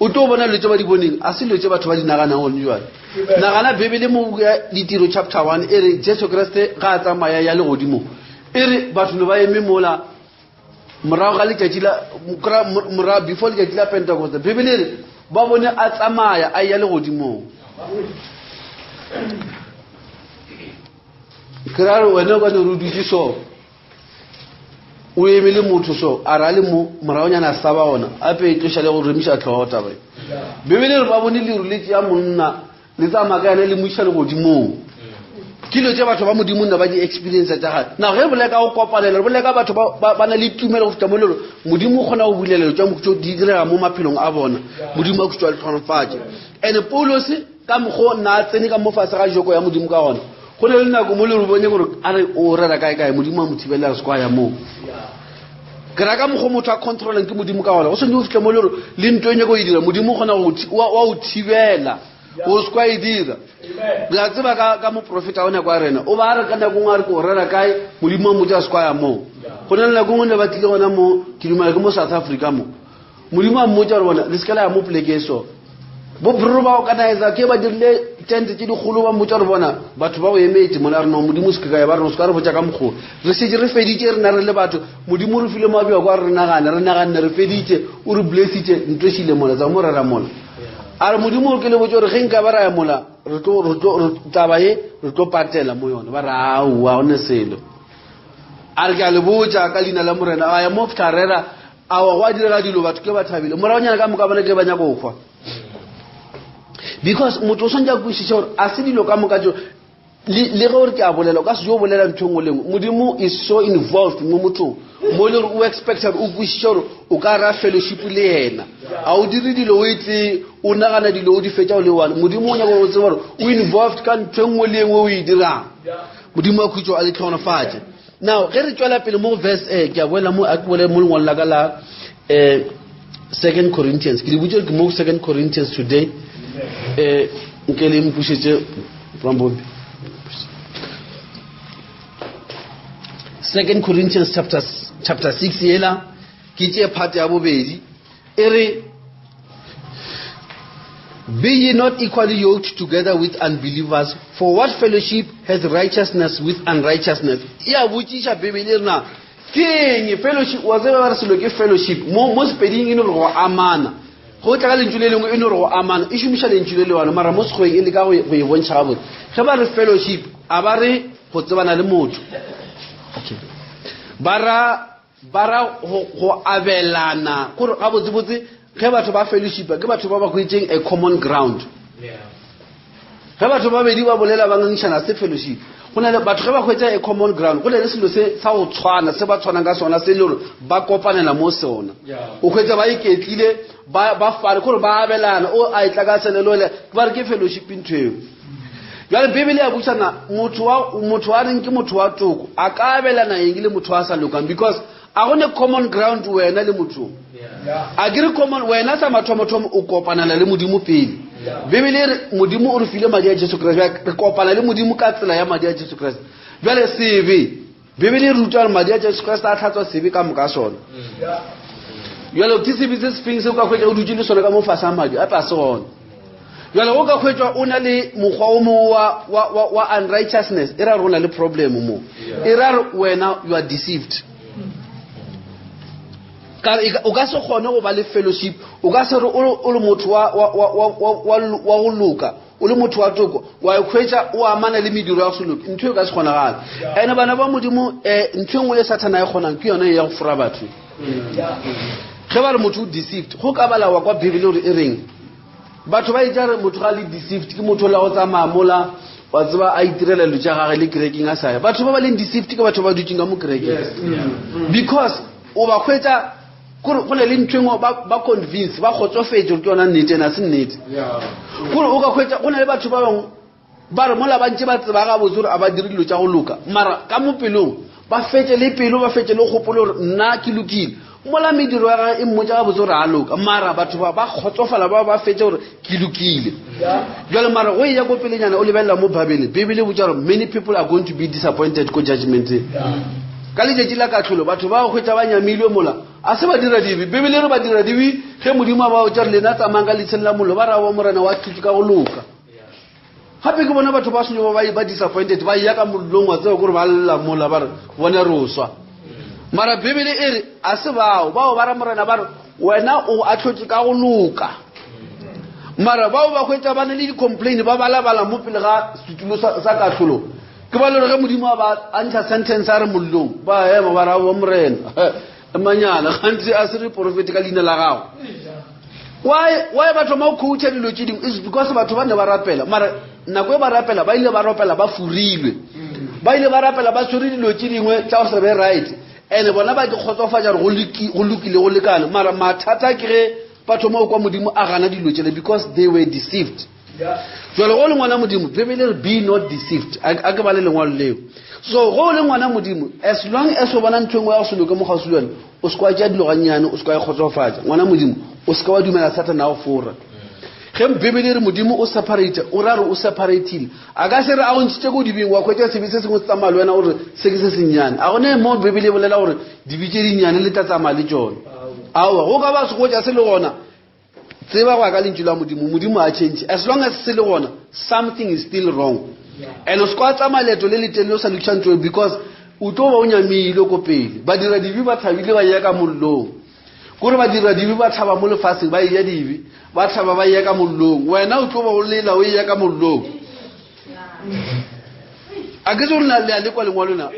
o tlo bona letse ba di boneng a se letse batho ba di nagana gone jwale nagana bibele mo ditiro chapter 1 e re Jesu Kriste ga a tsamaya ya le godimo e re batho ne ba eme mola morago ga letšatši la morago before letšatši la Pentecost bibele re ba bone a tsamaya a ya le godimo kra wena ka no ruditse so o emele motho so a ra le mo moraonyana sa ba ona a pe tloša le go remisha tlhota ba bibele re ba bone le ruletse ya monna le tsa makana le moisha le godimo kilo tse batho ba modimo nna ba di experience tsa ga na ge bole ka go kopanela re bole ka batho ba na le tumelo go feta molelo modimo gona go bulelelo tsa motho di direga mo maphelong a bona modimo a go tswa le tlhonafatse ene Paulos ka mogo na tsene ka mofase ga joko ya modimo ka gona go le nako mo le re bone gore a re o rera kae modimo a mothibela re skwa ya mo kra ka mogo motho a controllang ke modimo ka gona go sone o fitlhe mo le gore le ntwenye go e dira modimo gona wa o thibela o skwa e dira la tseba ka mo profeta ona kwa rena o ba re ka nako ngare go rera kae modimo a motho a skwa ya mo go nna la go ngone ba tlile gona mo kilumela ke mo South Africa mo modimo a motho a re bona le skala ya mo plekeso bo bro ba o kana etsa ke ba dirile tent tse di golo ba motho a re bona batho ba go emetse mona re no modimo se ka ba re no se ka re botsa ka mokgo re se re feditse re na re le batho modimo re file mabio kwa re nagana re feditse o re blessitse ntwešile mola tsa mo rera mola a re modimo ke le botse gore ge nka ba ra ya mola re taba ye re tlo patela mo yone ba re aua one selo a re ke a le botsa ka leina la morena a ya mo ftarera a wa go direla dilo batho ke ba thabile moraonyana ka moka bana ke ba nyaka go kgwa because motho o swantse go isitse gore a se dilo ka moka jo le gore ke a bolela ka se jo bolela ntho ngwe lengwe modimo is so involved mo motho mo le o expect o buisitse gore o ka ra fellowship le yena a o dire dilo o itse o nagana dilo o di fetsa o le one modimo o nyaka go tseba gore o involved ka ntho ngwe lengwe o e dirang modimo a khutso a le tlhonafatse now ge re tswela pele mo verse ke a boela mo a bole mo lengwe la ka la 2 Corinthians ke di butse ke mo 2 Corinthians today nke le mpushetse from 2 Corinthians chapter 6 yela ke tse part ya bobedi ere be ye not equally yoked together with unbelievers, for what fellowship has righteousness with unrighteousness? Ya buchisha bebele na ke fellowship wa zeba ba se lo ke fellowship mo spelling ino go amana go tla ka lentswe le ino go amana e shumisha lentswe le wana mara mo se go e le ka go e bontsha ga botse ge ba re fellowship a ba re go tsebana le motho okay bara go abelana go ga botse ge batho ba fellowship ke batho ba ba go itseng a common ground ge batho ba bedi ba bolela ba ngishana se fellowship gona le batho ge ba go itse a common ground go le selo se sa go tshwana se ba tshwana ka sona se le gore ba kopanela mo sona o khwetsa ba iketlile ba fare gore ba abelana o a itla ka selelo le ba re ke fellowship ntweo ya le bibele ya butsana motho wa reng ke motho wa toko a ka abelana eng le motho wa sa lokang because a gone common ground wena le motho a gire common wena sa mathomo o kopanela le modimo pele bibele re modimo o re file madi a Jesu Kriste re kopana le modimo ka tsela ya madi a Jesu Kriste bjale sebe bibele re ruta madi a Jesu Kriste a tlhatswa sebe ka moka sona bjale o tsebe se spring se ka khwetsa o dutse le sona ka mo fasa madi a pa sona bjale o ka khwetsa o na le mogwa o mo wa unrighteousness era rona le problem mo era wena you are deceived o ka se gone go ba le fellowship o ka se re o le motho wa go loka o le motho wa toko wa ikhwetsa o amana le mediro ya go loka ntho e ka se kgonagala ene bana ba modimo ntho engwe le satana e kgonang ke yone ya go fura batho ge ba re motho o deceived go ka balawa kwa bibele gore e reng batho ba itse re motho ga le deceived ke motho la go tsamaya mola wa tseba a itirela lo tsa gagwe le kereking a saya batho ba ba leng deceived ke batho ba dutseng ka mo kereking because o ba khwetsa go le ntshwengo ba convince ba khotsofetse ke yona nnete na se nnete o ka khwetsa go le batho ba bang ba re mola ba ntse ba tseba ga bozuru a ba dirillo tsa go luka mara ka mopelong ba fetse le pelo ba fetse le gopolo nna ke lukile mola mediro ya e mmotsa ga bozuru a luka mara batho ba khotsofala ba fetse gore ke lukile jwale mara go ya go pelenyana o lebella mo Bibele botsa gore many people are going to be disappointed ko judgment ka le jetsi la ka tlholo batho ba go khwetsa ba nyamilwe mola a se ba dira dibi Bibele re ba dira dibi ge modimo ba o tsa re lena tsamanga le tshela mollo ba ra wa morena wa thuti ka go luka hape ke bona batho ba senyo ba disappointed ba ya ka mollong wa tseo gore ba lla mola ba re bona roswa mara Bibele e re a se bao ba ra morena ba re wena o a tlhotse ka go luka mara bao ba khwetsa ba ne le di complain ba bala mo pele ga setulo sa ka tlholo ke ba le re modimo ba anta sentence a re mollong ba ema ba ra wa morena manyana gantsi a se re prophet ka lina la gago why batho ma go khutha dilo tse dingwe is because batho ba ne ba rapela mara nako e ba rapela ba ile ba rapela ba furilwe ba ile ba rapela ba tshwere dilo tse dingwe tsa go se be right ene bona ba di khotsofatsa go lukile go lekana mara mathata ke ge batho ma kwa modimo a gana dilo tsele because they were deceived jwale go le ngwana modimo Bibele re be not deceived a ke ba le lengwalo leo so go le ngwana modimo as long as o bona ntshengwe ya go selo ke mo gasulwana o se kwa tja dilo ganyane o se kwa khotsofatsa ngwana modimo o se ka wa dumela Satana o fora ge Bibele re modimo o separate o ra re o separateile a ka se re a go ntshitse go dibing wa khwetsa se se sengwe tsa malo wena gore se ke se senyane a gone mo Bibele bolela gore dibitse dinyane le tatsamala le tsone awa go ka ba se go tja se le gona tseba go ka lentšu la modimo a change as long as se le gona something is still wrong and o se kwa tsamaleto le letele o sa lekšantšo because o tlo ba o nyamile ko pele ba dira dibi ba thabile ba ya ka mollong gore ba dira dibi ba thaba mo lefaseng ba ya dibi ba thaba ba ya ka mollong wena o tlo ba o lela o ya ka mollong a ke tsona le kwa lengwalo na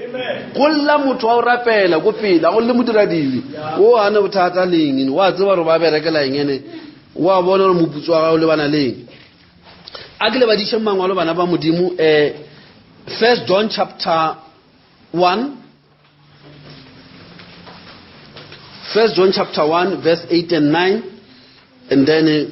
go lla motho wa o rapela go pela go le modira dibi o ana bothata leng wa tseba re ba berekela eng wa bona re moputso wa gago le bana leng a ke le ba ditše mangwalo bana ba modimo 1 John chapter 1 1 John chapter 1 verse 8 and 9 and then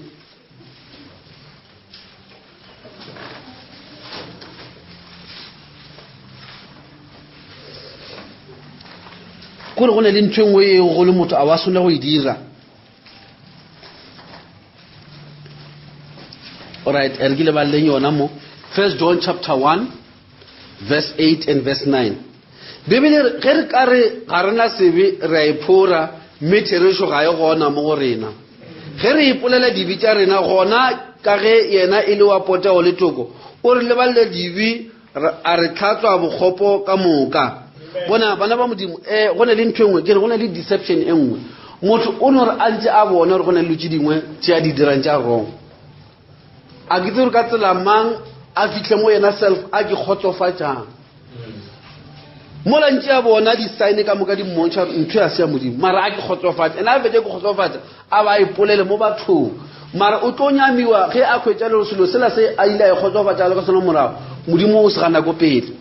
kore go ne le ntshengwe go le motho a wa sone go e dira alright ergile ba leng yona mo 1 John chapter 1 verse 8 and verse 9 Bibele ge re ka re ga rena sebe re a iphora metheresho ga e gona mo go rena ge re ipolela dibi tša rena gona ka ge yena e le wa potego le toko o re leballe dibi a re tlhatswa bokgopo ka moka bona bana ba modimo go ne le ntshengwe ke re go ne le deception e nngwe motho o no re a ntse a bona re go ne le tše dingwe tše a di dirang tša wrong a ke tsere ka tsela mang a fihle mo yena self a ke khotsofatšang mola ntse a bona di sign ka moka di mmontšha ntho ya se ya modimo mara a ke khotsofatša ena a fetse ke khotsofatša a ba ipolele mo bathong mara o tlo nyamiwa ge a khwetša le selo sela se a ile a khotsofatša le ka sona morago modimo o se gana ko pele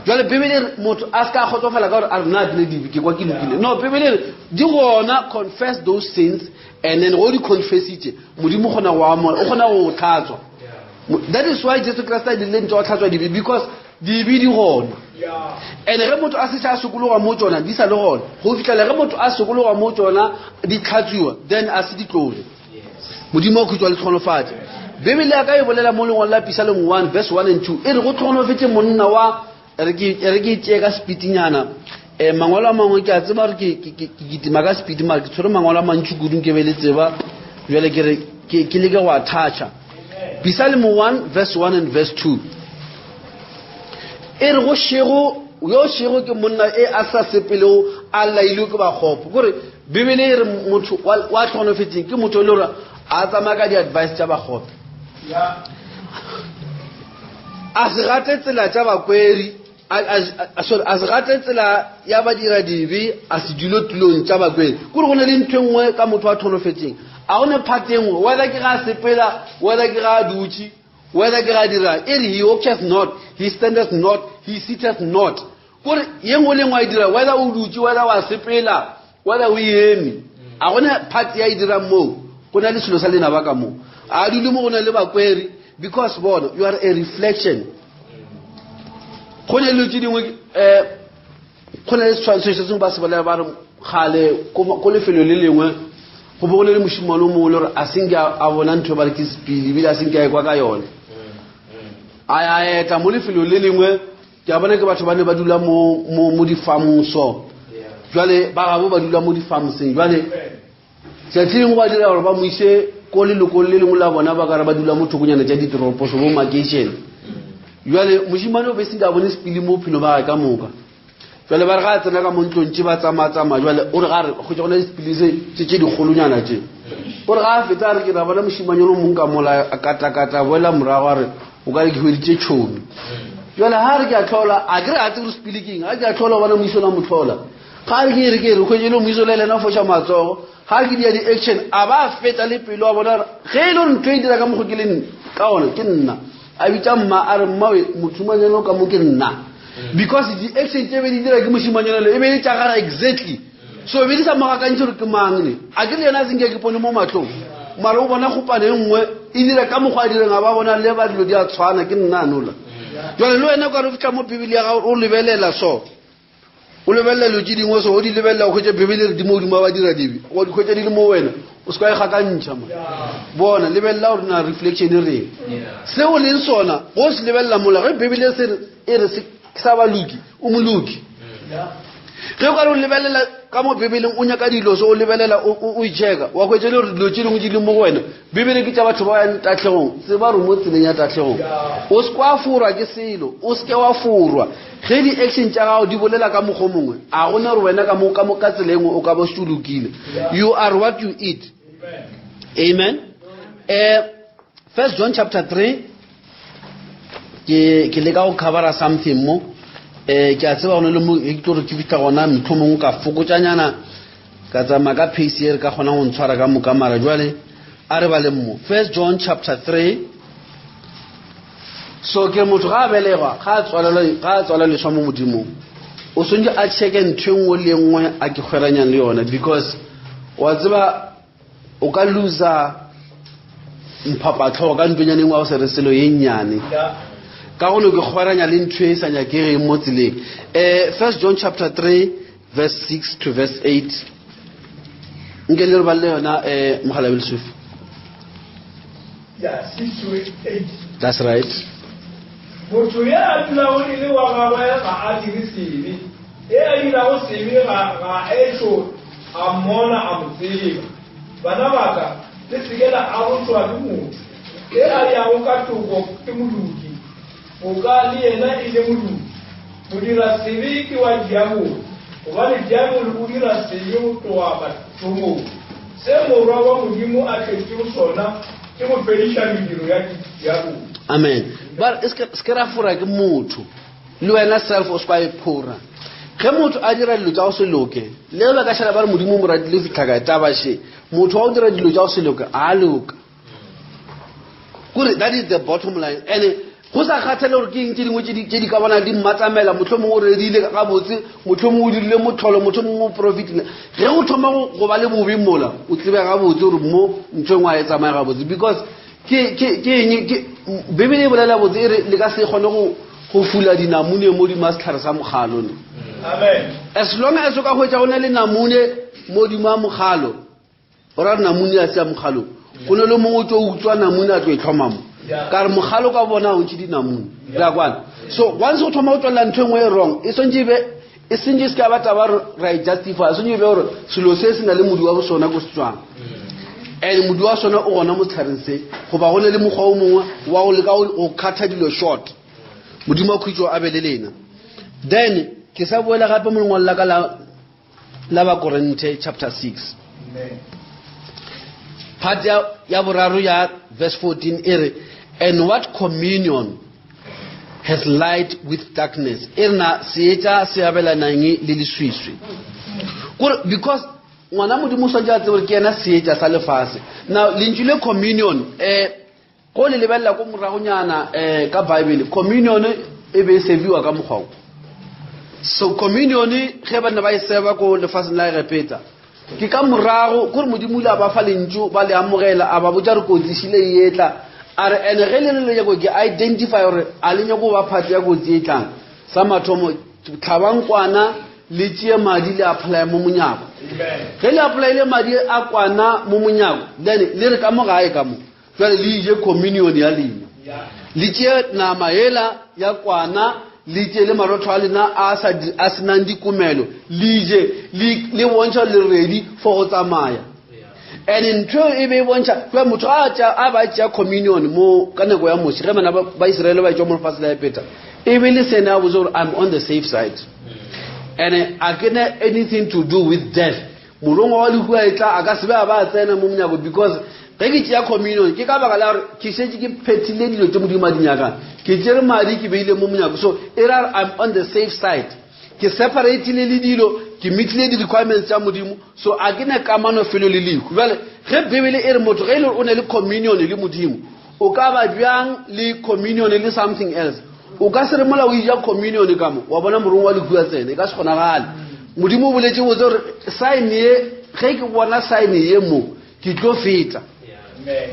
jwale Bibele motho a se ka khotsofala ka gore a rena dile dibi ke kwa ke lokile no Bibele di gona confess those sins and then go di confessitše modimo gona go amola o gona go tlhatswa. That is why Jesus Christ didn't talk about dibi because dibi di gona and ge motho a se tša sokologa mo tsona di sa le gona go fitlhela ge motho a sokologa mo tsona di tlhatswiwa then a se di tlole modimo o khutšwa le tlhonofatše Bibele ya ka e bolela mo lengwalo la Psalm 1 verse 1 and 2 e re go tlhonofetse monna wa re ke tšee ka spitinyana mangwalo a mangwe ke a tseba gore ke kitima ka spiti mara ke tshwere mangwalo a mantši kudung ke be le tseba bjale ke re ke leke go a thatša Psalm 1 verse 1 and verse 2 e re go šego ke monna a sa sepelego a lailwe ke bakgopo gore Bibele e re motho wa tlhonofetseng ke motho le gore a tsamaya ka di-advice tša bakgopo a se gate tsela tša bakweri a se gate tsela ya badira dibi a se dilo tulong tša bakweri kore go ne le ntho nngwe ka motho wa tlhonofetseng a gone phate nngwe whether ke ga sepela whether ke ga dutše whether ke ga dira e re he walketh not he standeth not he sitteth not kore ye nngwe le nngwe a dira whether o dutše whether wa sepela whether o eme a gona part ya idira mo go na le selo sa lena ba ka mo a dule mo gona le ba kweri because bona you are a reflection gone le tshedingwe gone le tshwantsho se ba se bala ba re khale ko le felo le lengwe go bo le moshimano mo le re a singa a bona ntho ba re ke spili bile a singa e kwa ka yona aya ka mo le felo le lengwe ke a bona ke batho ba ne ba dula mo di farmong so jwale ba gabo ba dula mo di farmseng jwale tšatleng go dira gore ba mo ise ko le lengwe la bona ba ka re ba dula mo thokonyana tša ditoropo so mo makeišene jwale mošimane o be se ka bone sepili mo phelo ba ka moka jwale ba re ga tsena ka montlontše ba tsamaya jwale o re ga re go tša gona disepili tše dikgolonyana tše o re ga a feta a re ke ra bona mošimanyano monka mola a katakata boela morago a re o ka re ke hweditše tšhomi jwale ha re ke a tlhola a ke re a tsebe sepili keng a ke a tlhola bona moiso la motlhola ga re ke re kgwetsele moiso le lena foša matsogo ga ke dia di-action a ba feta le pelo a bona ge e le gore ntho e dira ka mokgo ke le ka ona ke nna a bitša mma a re mmawe mothumanyana ka mo ke nna because di-action tše be di dira ke mošimanyana le e be di tšagara exactly so be di sa mogakantšhe gore ke mang ne a ke le yena a senke ke pone mo matlong mara o bona kgopane e nngwe e dira ka mokgwa a direng a ba bona le ba dilo di a tshwana ke nna nola jale le wena ka re fitlha mo bibele ya gago o lebelela so o lebelela lo tše dingwe so o di lebelela o kgwetša bibele re dimo godimo ba dira dibe o di kgwetša di le mo wena o se ka e gakantšha ma bona lebelela gore na reflection e reng seo leng sona go se lebelela mola ge bibele e re sa ba luki o moluki ge o ka re o lebelela ka mo bibeleng o nyaka dilo so o lebelela o itšheka wa kgwetša le gore dilo tše dingwe di le mo go wena bibele ke tša batho ba yang tatlhegong se ba re mo tseleng ya tatlhegong o se kwa forwa ke selo o se ke wa forwa ge di-action tša gago di bolela ka mokgwa mongwe a gona gore wena ka tsela engwe o ka ba se lokile you are what you eat amen 1 John chapter 3 ke leka go covera something mo ke a tseba gona le mo ke tlo re ke fitla gona mohlomong ka fokotšanyana ka tsamaya ka pace e re ka kgona go ntshwara ka moka mara jwale a re ba le mo 1 John chapter 3 so ke motho ga a belegwa ga a tswala leswa mo modimong o swantse a checke ntho engwe le engwe a ke kgweranyang le yona because wa tseba o ka losa mphapatlhogo ka ntonyane engwe a go se re selo ye nnyane ka gone ke kgweranya le ntho e sa nyakegeng mo tseleng 1 John chapter 3 verse 6 to verse 8 nke le re ba le yona mogala belsufi Yeah, 6 to 8. that's right Motho ya a dulago e le wa gagwe ga a dire sebe e a dirago sebe ga eso a mmona a mo tseba bana baka le sekela a botswa ke motho e a yago ka toko ke moluki o ka le yena e le moluki mo dira sebe ke wa diamolo gobane diamolo o dira sebe go tloga bathomong se morwa wa modimo a tletsego sona ke go fediša mediro ya diamolo amen but se ra fora ke motho le wena self o se kwa e phora ge motho a dira dilo tša go se loke le ba ka šala ba re modimo mo ratile fitlhaka e tabaše motho wa o dira dilo tša go se loke a loka kore that is the bottom line and go sa kgathele gore ke eng tše dingwe tše di ka bona di mmatsamela motlho mongwe o redile ka botse motlho mongwe o dirile motlholo motlho mongwe o profitile ge o thoma go ba le bobe mola o tsebe ga botse gore mo ntho engwe a e tsamaye ga botse because bibele e bolela botse e re le ka se kgone go fula dinamune mo dimasetlhare sa mogalo ne Amen. as long as o ka hwetša go na le namune mo dima mogalo o ra re namune a tšea mogalo go ne le mongwe o tlo utswa namune a tlo e tlhomamo ka re mogalo ka bona o ntše dinamune ra kwana so once o thoma go tswalela ntho engwe e wrong e sentše se ka bata ba ra e justify e sentše be gore selo se se na le modi wa bo sona ko se tswang and modi wa sona o gona mo tshareng se goba go ne le mokgwa o mongwe wa go leka go kgatha dilo short modimo a khwitšo a be le lena then ke sa boela gape mo lengwalo la ka la Bakorinte chapter 6 part ya boraro ya verse 14 e re and what communion has light with darkness e re na seetša se abelanang le leswiswi because ngwana modimo swantse a tsebe gore ke yena seetša sa lefase now lentšu le communion go le lebelela ko moragonyana ka bible communion e be e serviwa ka mokgwa so communion ge ba ne ba e seba ko lefaseng la e repeta ke ka morago gore modimo le ba fa lentso ba le amogela a ba botsa re kotsishile yetla are ene ge le le go ke identify gore a le nyako ba phatse ya go tsetlang sa mathomo tlhabankwana le tšee madi le apply mo monyako ge le apply le madi a kwana mo monyako then le re ka mo gae ka mo jwale le ije communion ya lena le tšee nama hela ya kwana le tšee le marotho a lena a senang dikomelo le ije le bontšha le ready for go tsamaya and ntho e be bontšha jwa motho a ba tšea communion mo ka nako ya moši ge bana ba Israele ba tšwa mo lefase la ya peta e be le sena a botse gore I'm on the safe side and I get anything to do with death molongwa wa lehua e tla a ka sebe a ba tsena mo monyako because ge ke tšea communion ke ka baka la gore ke šetse ke phethile dilo tše modimo a dinyakang ke tšere madi ke beile mo monyako so era I'm on the safe side ke separatile le dilo ke meetlile di-requirements tša modimo so a ke ne kamano felo le lehu jale ge bebele e re motho ge e le gore o ne le communion le modimo o ka ba bjang le communion le something else o ka se re mola o ija communion ka mo wa bona morong wa lehua tsene e ka se kgonagale modimo o boletse botse gore sign ye ge ke bona sign ye mo ke tlo feta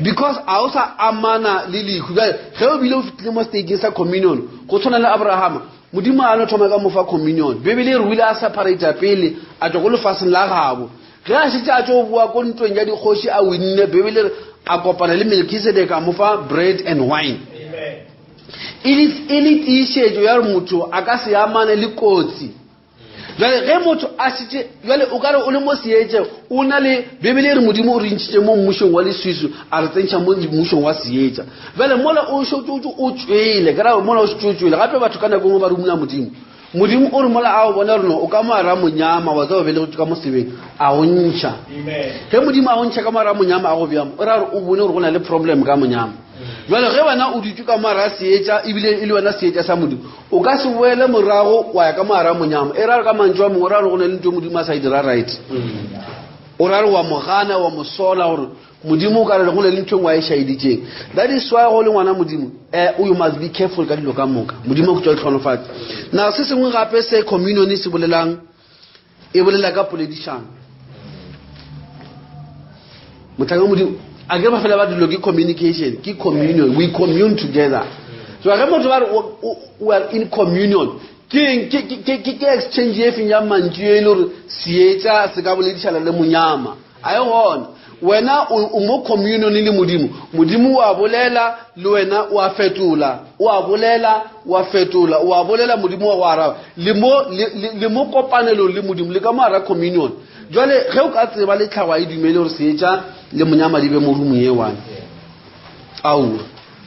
because a o sa amana le lehu ge o bile o fetile mo stage sa communion go tshwana le Abrahama modimo a no thoma ka mo fa communion bebele re wile a separate pele a tlo go lefaseng la gabo ge a se tša tšo bua ko ntweng ya dikgoši a winne bebele a kopana le Melchizedek a mo fa bread and wine e le tiišetšo ya gore motho a ka se amane le kotsi jale ge motho a šitše jale o ka re o le mo seetše o na le bebele re modimo o re ntšhitše mo mmušong wa leswiswi a re tsentšha mo mmušong wa seetša jale mola o šotse o tšwele ka ra mola o šotse o tšwele gape batho ka nako ngwe ba rumula modimo o re mola a o bona reno o ka mo ara monyama wa tsao bele go ka mo sebeng a go ntšha ge modimo a go ntšha ka mo ara monyama a go bjamo o ra gore o bone gore go na le problem ka monyama jale ge wena o ditšwe ka mo ara seetša ebile e le wena seetša sa modimo o ka se boele morago wa ya ka mo ara monyama e ra re ka mantšu a mongwe o ra re go ne le ntho modimo a sa e dira right o ra re wa mogana wa mosola gore modimo o ka re go ne le ntho ngwe a e šaeditšeng that is why go le ngwana modimo you must be careful ka dilo ka moka modimo go tšwa le tlhonofatse na se sengwe gape se communion se bolelang e bolela ka poledišano motlhaka modimo a ke ba fela ba dilo ke communication ke communion we commune together so ge motho ba re we are in communion ke exchange e feng ya mantšu e le gore seetša se ka boledišana le monyama a e gona wena o mo communion le modimo wa bolela le wena wa fetola wa bolela wa fetola wa bolela modimo wa go araba le mo kopanelo le modimo le ka mo ara communion jwale ge o ka tseba le tlhagwa e dumele gore seetša le monyama di be mo rumo ye one au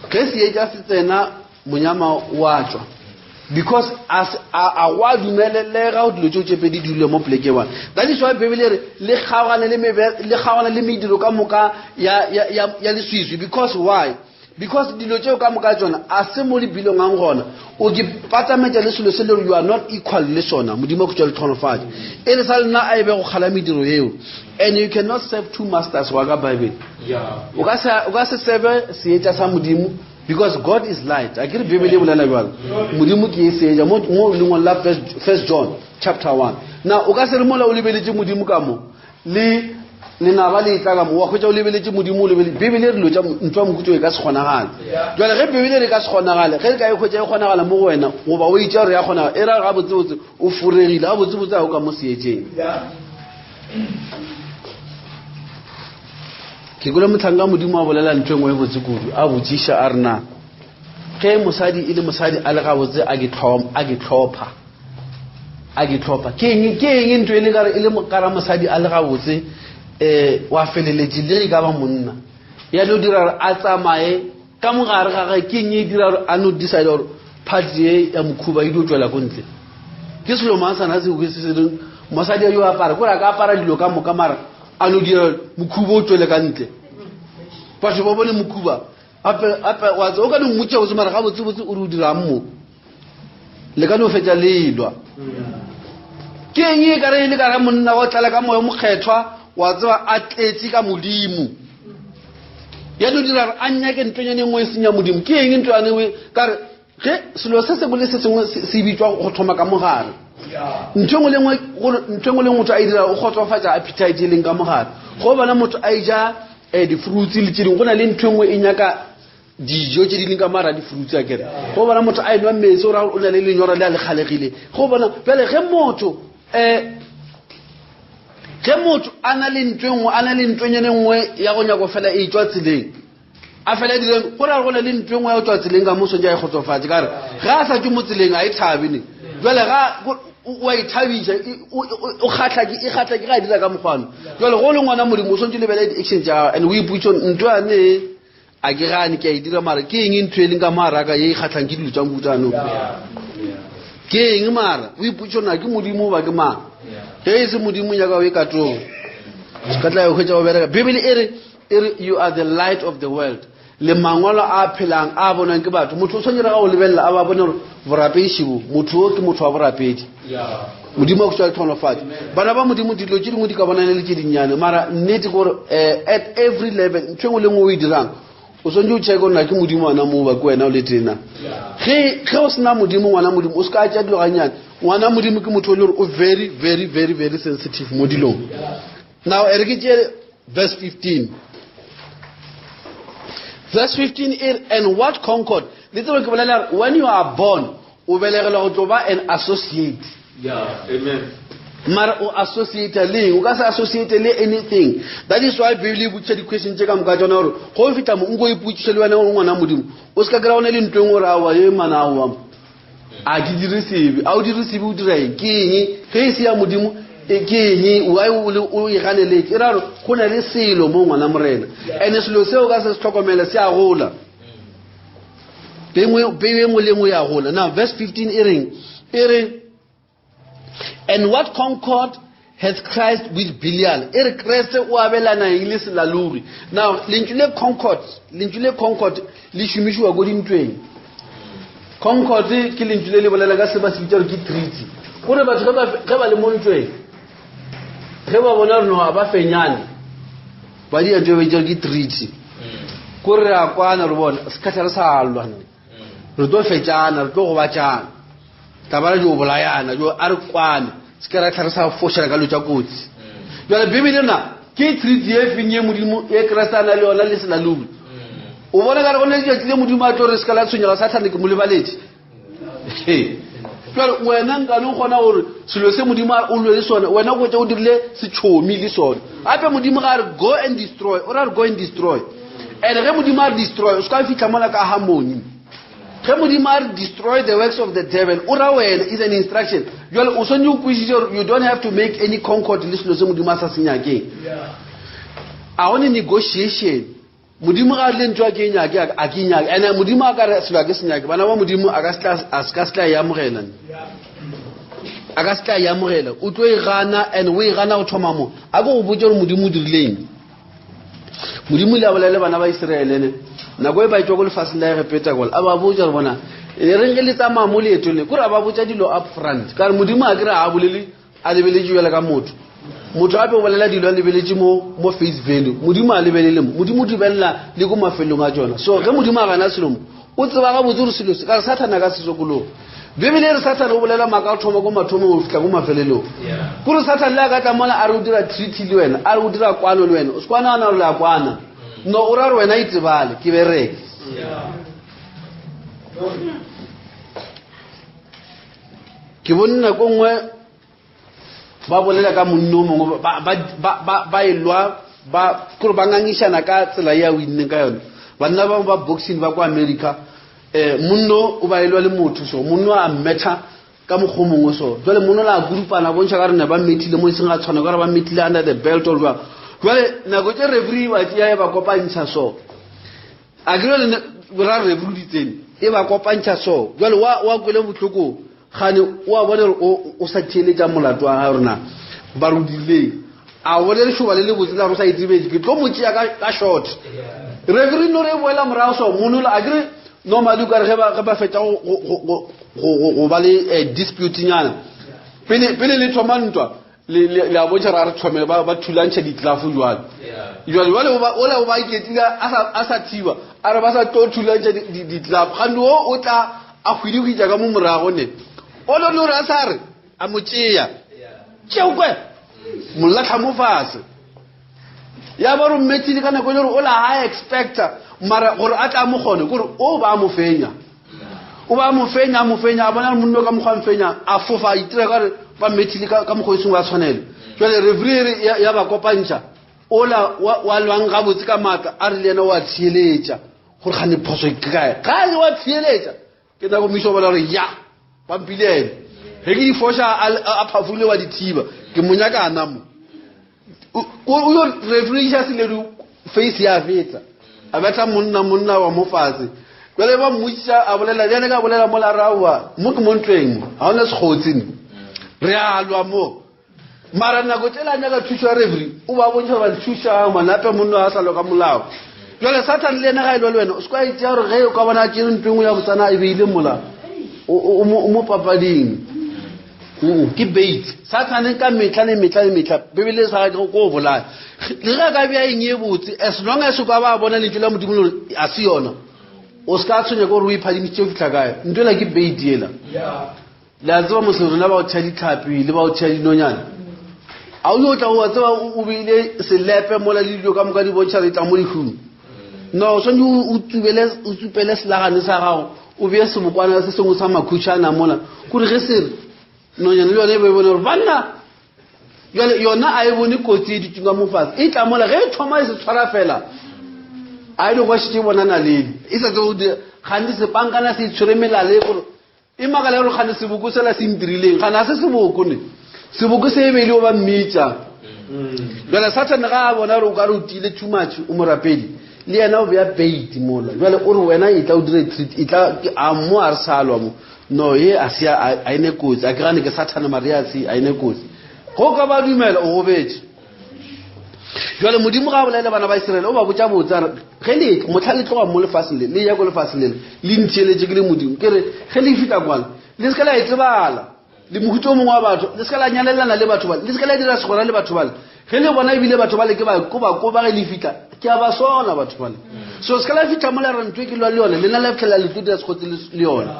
ge seetša se tsena monyama wa tšwa because as a wa dumelelega o dilo tšeo tšepedi di dule mo poleke one that is why bebele le kgaogane le mediro ka moka ya leswiswi because why because dilo tšeo ka moka tsona a se mo lebilong ang gona o ke patametša le selo se le you are not equal le sona modimo go tšwa le tlhonofatše e le sa lena a e be go kgala mediro yeo and you cannot serve two masters wa ka bible o ka se sebe seetša sa modimo because God is light a kere bebele bolela jwalo modimo ke e seetša mo lengwalo la first John chapter 1 na o ka se re mola o lebeletše modimo ka mo le naba le tla ka mo wa khwetša o lebeletše modimo o lebeletse bebele re lotša ntwa mokutso e ka se kgonagale jwale ge bebele re ka se kgonagale ge ka e khwetša e kgonagala mo go wena goba o itša gore ya kgonagala e ra ga botsebotse o furegile ga botsebotse a o ka mo seetšeng ke gole motlhanka modimo a bolela ntho engwe e botse kudu a botšiša a rena ge mosadi e le mosadi a le gabotse a ke tlhopha ke eng ntho e le kare e le mokara mosadi a le gabotse wa feleletše le ge ka ba monna ya no dira gore a tsamaye ka mogare ga ge ke eng e dira gore a no decide gore party e ya mokhuba e dio tswela ko ntle ke selo mang sana se go se seleng mosadi yo apara gore a ka apara dilo ka moka mara a no dira mokhuba o tswele ka ntle batho ba bone mokhuba ape wa tsa o ka no mmotša go se mara ga botsebotse o re o dirang mo le ka no fetša lelwa ke eng e kare e le ka ga monna go tlala ka moya mokgethwa wa tseba a tletše ka modimo ya no dira gore a nyake ntonyane ngwe e senya modimo ke eng ntho yane kare ge selo se se bole se sengwe se bitswa go thoma ka mogare ntwe le motho a dira o khotsofatsa appetite le nga mogare go bana motho a ija di fruits le tsheding gona le ntwe e nyaka dijo tse di leng ka mara di fruits a kere go bana motho a enwa metsi o ra o na le lenyora le a le khalegile go bana pele ge motho ana le ntwengwe nngwe ya go nyako fela e tswa tseleng a fela direng go ra go na le ntwengwe ya tswa tseleng ka moso ja e khotsofatsa ka re ga a sa tswe mo tseleng a e thabine jwale ga wa ithabisa o khatla ke ga dira ka mogwano jwale go le ngwana modimo o sontse le bele di-action tsa and we iputso ntwane a ke gane ke a e dira mara ke eng ntho e leng ka maraka ye e kgatlang ke dilo tsa mbutsano ke eng mara o iputso na ke modimo ba ke mang ge e se modimo ya ka o e katong ka tla go hwetša go bereka bibele e re you are the light of the world le mangwalo a phelang a bonang ke batho motho o tshwanetse ga o lebelela a ba bone gore borapedi bo motho o ke motho wa borapedi modimo go tswa tlhonofatse bana ba modimo dilo tse dingwe di ka bonang le tse dinnyane mara nnete gore at every level ntho engwe le ngwe o e dirang o tshwanetse o check gore na ke modimo ana moo ba ke wena o le tena ge o sena modimo ngwana modimo o se ka tša dilo ganyane ngwana modimo ke motho o le gore o very very very very sensitive mo dilong now e re ke tšee verse 15 Verse 15 is, and what concord? When you are born, you will an associate. Yeah, amen. Mara o associate le, o ka sa associate le anything. That is why Bible bu tshedi question tse ka mo ka tsona hore go fita mo ngo iputse le wena ngwana modimo. O se ka gra ona le ntwe ngora wa ye mana wa. A di receive, a di receive o dira eng? Ke eng? Ge se ya modimo ke wa o e ganele ke ra go na le selo mo ngwana morena ene selo seo ka se tlhokomela se a gola bengwe le ngwe ya gola. Now verse 15 ering and what concord has Christ with Belial Christ o abelana ile selaluri. Now lentule concord le shumishwa go dintweng concord ke lentule le bolela ka se ba se bitsa ke treaty gore batho ga ba le montweng ge ba bona no ba fenyane ba di a tšwe ba ke treaty gore re a kwana re bona se ka tla re sa lwana re tlo fetjana re tlo go batjana tabara jo bolayana jo a re kwane se ka ra tla re sa fošela ka lo tša kotsi jwale bibele na ke treaty e fenye modimo e kristana le yona le sela lulu o bona ka re go ne di tlile modimo a tlo re se ka la tshwenyega sathane ke mo lebaletse jwale wena nka no gona gore selo se modimo o lwe le sona wena go tša o dirile setšhomi le sona gape modimo ga re go and destroy o ra re go and destroy and ge modimo a re destroy o se ka fitlha mola ka harmony ge modimo a re destroy the works of the devil o ra wena is an instruction jwale o swanetse o kwešiše gore you don't have to make any concord le selo se modimo a sa se nyakeng a one negotiation modimo ga le ntwa ke nyake a ke nyake ene modimo a ka re selo ke senyake bana ba modimo a ka se ya mogela o tlo e gana and o e gana go thoma mo a go botsa gore modimo o dirileng modimo le a bolela bana ba Israele ne nako e ba tswa go lefase la repeta gol a ba botsa re bona e reng le tsamaya mo leeto le gore a ba botsa dilo up front ka re modimo a kry a bolele a lebeletse jwela ka motho ape o bolela dilo a lebeletse mo face value modimo a lebelele modimo o dibelela le go mafelong a tsona so ge modimo a gana selomo o tseba ga botse gore selo se ka re sathana ka sesokologo bibele re sathana o bolela maaka o thoma ko mathomo o fitlha ko mafelelong kore sathane le a ka tla mola a re o dira treaty le wena a re o dira kwano le wena o se kwana ana le a kwana no o ra re wena itebale ke bereke ke bonna ko nngwe ba bolela ka monno mongwe ba elwa kore ba ngangišana ka tsela ya winne ka yone banna ba ba boxing ba kwa America monno o ba elwa le motho so monno a mmetha ka mokgwa mongwe so jwale monno la grupana bontšha ka rena ba methile mo iseng a tshwana ka re ba methile under the belt or jwang jwale nako tše referee ba tšea ba kopantšha so a ke le ra referee ditsene e ba kopantšha so jwale wa kwele botlhoko gane wa bona o sa theeletša molato wa ga rena ba rudile a bone le šoba le botse la go sa itsebetse ke tlo motšea ka short referee no re boela morago so monola a kere normally ka re ge ba fetša go ba le disputenyana pele le thoma ntwa le a bontšha ra re thomele ba thulantšha ditlafo jwale o ba iketile a sa thiba a re ba sa tlo thulantšha ditlafo gane o tla a kgwedi go itša ka mo morago ne o lo le gore a sa re a mo tšea tšeo kwe molatla mo fase ya ba re mmetile ka nako le gore o la high expecta mara gore a tla mo gone gore o ba mo fenya a bona monno ka mogwa mfenya a fofa a itira ka re ba mmetile ka mogwa iseng wa tshwanelo jwale referee ya ba kopantša ola wa lwang ga botse ka maaka a re le yena wa tsieletša gore gane phoso ke kae ga wa tsieletša ke nako miso bona re ya pampilene ge ke difosha a phafule wa dithiba ke monyakana mo o yo referee ya se le face ya fetsa a batla monna wa mo fase jwale ba mmotša a bolela jane ka bolela mo la rawa mo ke montleng ga ona sekgotsini re a lwa mo mara nako tsela nyaka thuso ya referee o ba bontšha ba thuša manape monno a sa loka molao jwale Satan le yena ga ile le wena o se kwa itse gore ge o ka bona ke ntweng ya botsana e beile mola o mo papading ke bait Satan ka metla bebele sa go bolaya le ga ka bia eng e botse as long as o ka ba bona lentšwe la modimo le a se yona o ska tshwenya gore o iphadimitse o fitla kae ntwela ke bait yela la tseba moserona ba o tšha ditlhapi le ba o tšha dinonyana a o yo tla o tseba o beile selepe mola le dilo ka moka di bontšha re tla mo dihung no so o tsupele selagane sa gago o beye sebokwana se sengwe sa makhutšhana mola kore ge sere nonyana le yone e be bone gore banna yona a e bone kotsi e ditšeng ka mofase e tla mola ge e thoma e se tshwara fela a e le go šitše bonana ledi e sa tse gante sepankana se itshwere melale gore e makala gore gane seboko sela se ntirileng gane a se seboko ne seboko se e beile o ba mmitša jale Satan ga a bona gore o ka re o tile too much o morapedi le yena o beya bait mola jale o re wena e tla o dire treat e tla a mo a re salwa mo no ye a se a ene kotsi a ke gane ke Satan maria se a ene kotsi go ka ba dumela o go betse jale modimo ga bolela bana ba Israele o ba botša botsa ge le motlha le tloga mo lefaseng le ya go lefaseng le le ntšheletse ke le modimo ke re ge le fita kwana le se ka la e tsebala le mohutso mongwe wa batho le se ka la nyalelana le batho bale le se ka la dira segora le batho bale ge le bona ebile batho bale ke ba koba ge le fita ke a ba sona batho bale so se ka la fita mo la rantwe ke lwa le yone le na le phela le tlo sekgotse le yone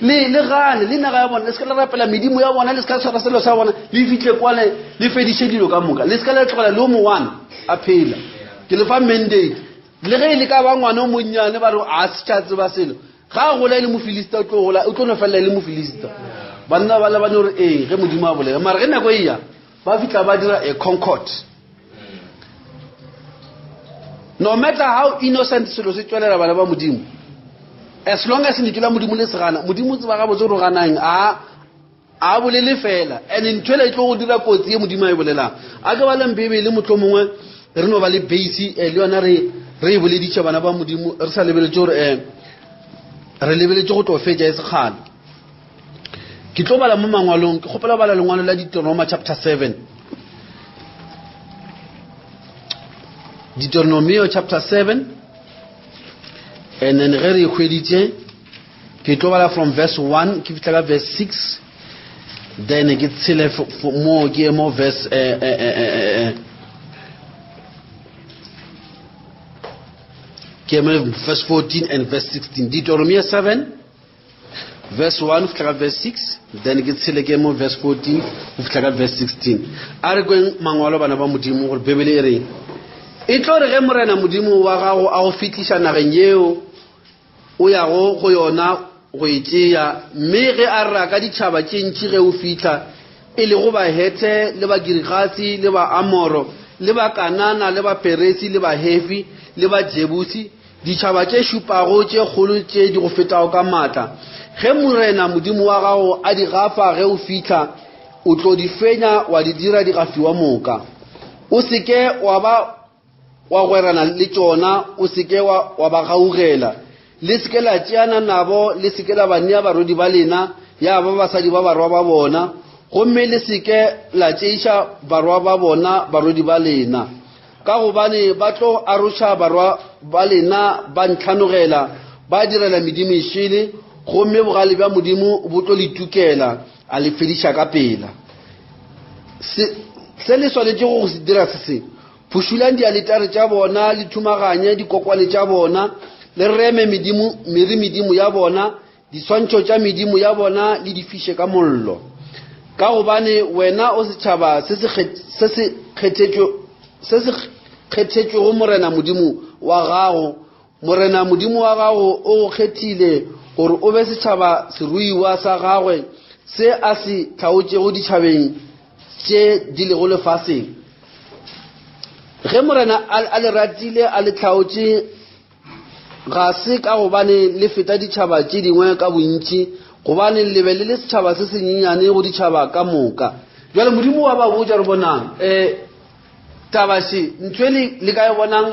le gane le naga ya bona le se ka la rapela medimo ya bona le se ka tshwara selo sa bona le fitle kwane le fediše dilo ka moka le se ka la tlogela le o mo one a phela ke le fa mandate le ge le ka ba ngwana o monnyane ba re a se tša tseba selo ga gola le mofilista o tlo no felela le mofilista banna ba le bane gore ee ge modimo a bolela mara ge nako e ya ba fitla ba dira a concord no matter how innocent selo se tswelela bana ba modimo as long as ne ke la modimo le segana modimo tseba ga botse go ganang a bolele fela and ntwela e tlo go dira kotsi e modimo a e bolelang a ke ba le mbebe le motho mongwe re no ba le base le yona re e boleditše bana ba modimo re sa lebeletse gore re lebeletse go tofetša e sekgale ke tlo bala mo mangwalong ke kgopela bala lengwalo la Deuteronomy chapter 7 Deuteronomy chapter 7 and then ge re hweditše ke tlo bala from verse 1 ke fitla ka verse 6 then ke tshele mo ke mo verse verse 14 and verse 16 Deuteronomy 7 verse 1 fitla ka verse 6 then ke tshele ke mo verse 14 fitla ka verse 16 a re kweng mangwalo bana ba modimo gore bebele e reng e tlo re ge morena modimo wa gago a go fitliša nageng yeo o ya go yona go e tšea mme ge a rra ka ditšhaba tše ntši ge o fitla e le go ba Hete le ba Girigasi le ba Amoro le ba Kanana le ba Peresi le ba Hefi le ba Jebusi ditšhaba tše šupago tše kgolo tše di go fetago ka maatla ge morena modimo wa gago a di gafa ge o fitla o tlo di fenya wa di dira di gafiwa moka o seke wa gwerana le tšona o seke wa ba gaugela le seke la tšeana nabo le seke la ba nea barodi ba lena ya ba basadi ba barwa ba bona gomme le seke la tšeiša barwa ba bona barodi ba lena ka gobane ba tlo arotša barwa ba lena ba ntlhanogela ba direla medimo ešele gomme bogale bja modimo bo tlo le tukela a le fediša ka pela se le swanetše go se dira se se phušulang dialetare tša bona le thumaganye dikokwane tša bona le reme medimo ya bona diswantšho tša medimo ya bona le di fiše ka mollo ka gobane wena o setšhaba se se kgethetšwe go morena modimo wa gago. Morena modimo wa gago o kgethile gore o be setšhaba seruiwa sa gagwe se a se tlhaotšego ditšhabeng tše di lego lefaseng. Ge morena a le ratile a le tlhaotše ga se ka gobane le feta ditšhaba tše dingwe ka bontši, gobane le be le setšhaba se senyenyane go ditšhaba ka moka. Jwale modimo wa ba botša re bonang tabaše ntho le ka e bonang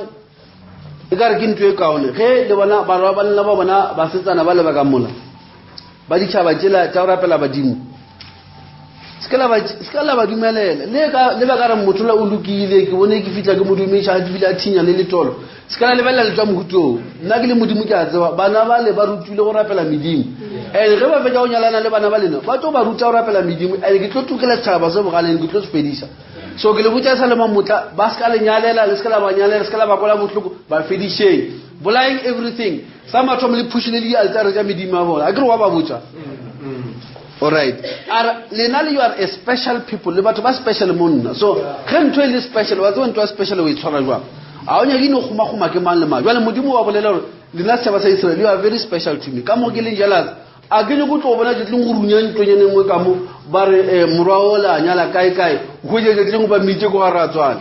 e ka re ke ntho e kaone ge le bona barwa ba nna ba bona basetsana ba leba ka mola ba ditšhaba tšela tša go rapela badimo. Se ka la ba dumelela le ba ka re motho la o lokile ke bone ke fitla ke modumeša a dibile a thinya le letolo. Se ka la lebelela le tšwa mohutong. Nna ke le modimo ke a tseba bana ba le ba rutile go rapela medimo, and ge ba fetša go nyalana le bana ba lena ba tlo ba ruta go rapela medimo, and ke tlo tukela setšhaba se bogaleng ke tlo se fediša. So ke le botša sa le mamotla ba se ka le nyalela le se ka la ba nyalela se ka la ba kola bohloko ba fedišeng bolaying everything. Sa mathomo le phušile le dialtare tša medimo a bona a ke re wa ba botša. Alright, lena le you are a special people, le batho ba special monna. So ge ntho e le special wa tseba ntho ya special o e tshwara jwang a o nyake no khuma ke mang le mang. Jwale modimo wa bolela gore lena setšhaba sa Israel you are very special to me. Ka mo ke le jealous a ke go tlo bona ke tleng go runya ntonyane nngwe ka mo ba re morwa o la nyala kae go je ke tleng go ba mitse go ga ratswana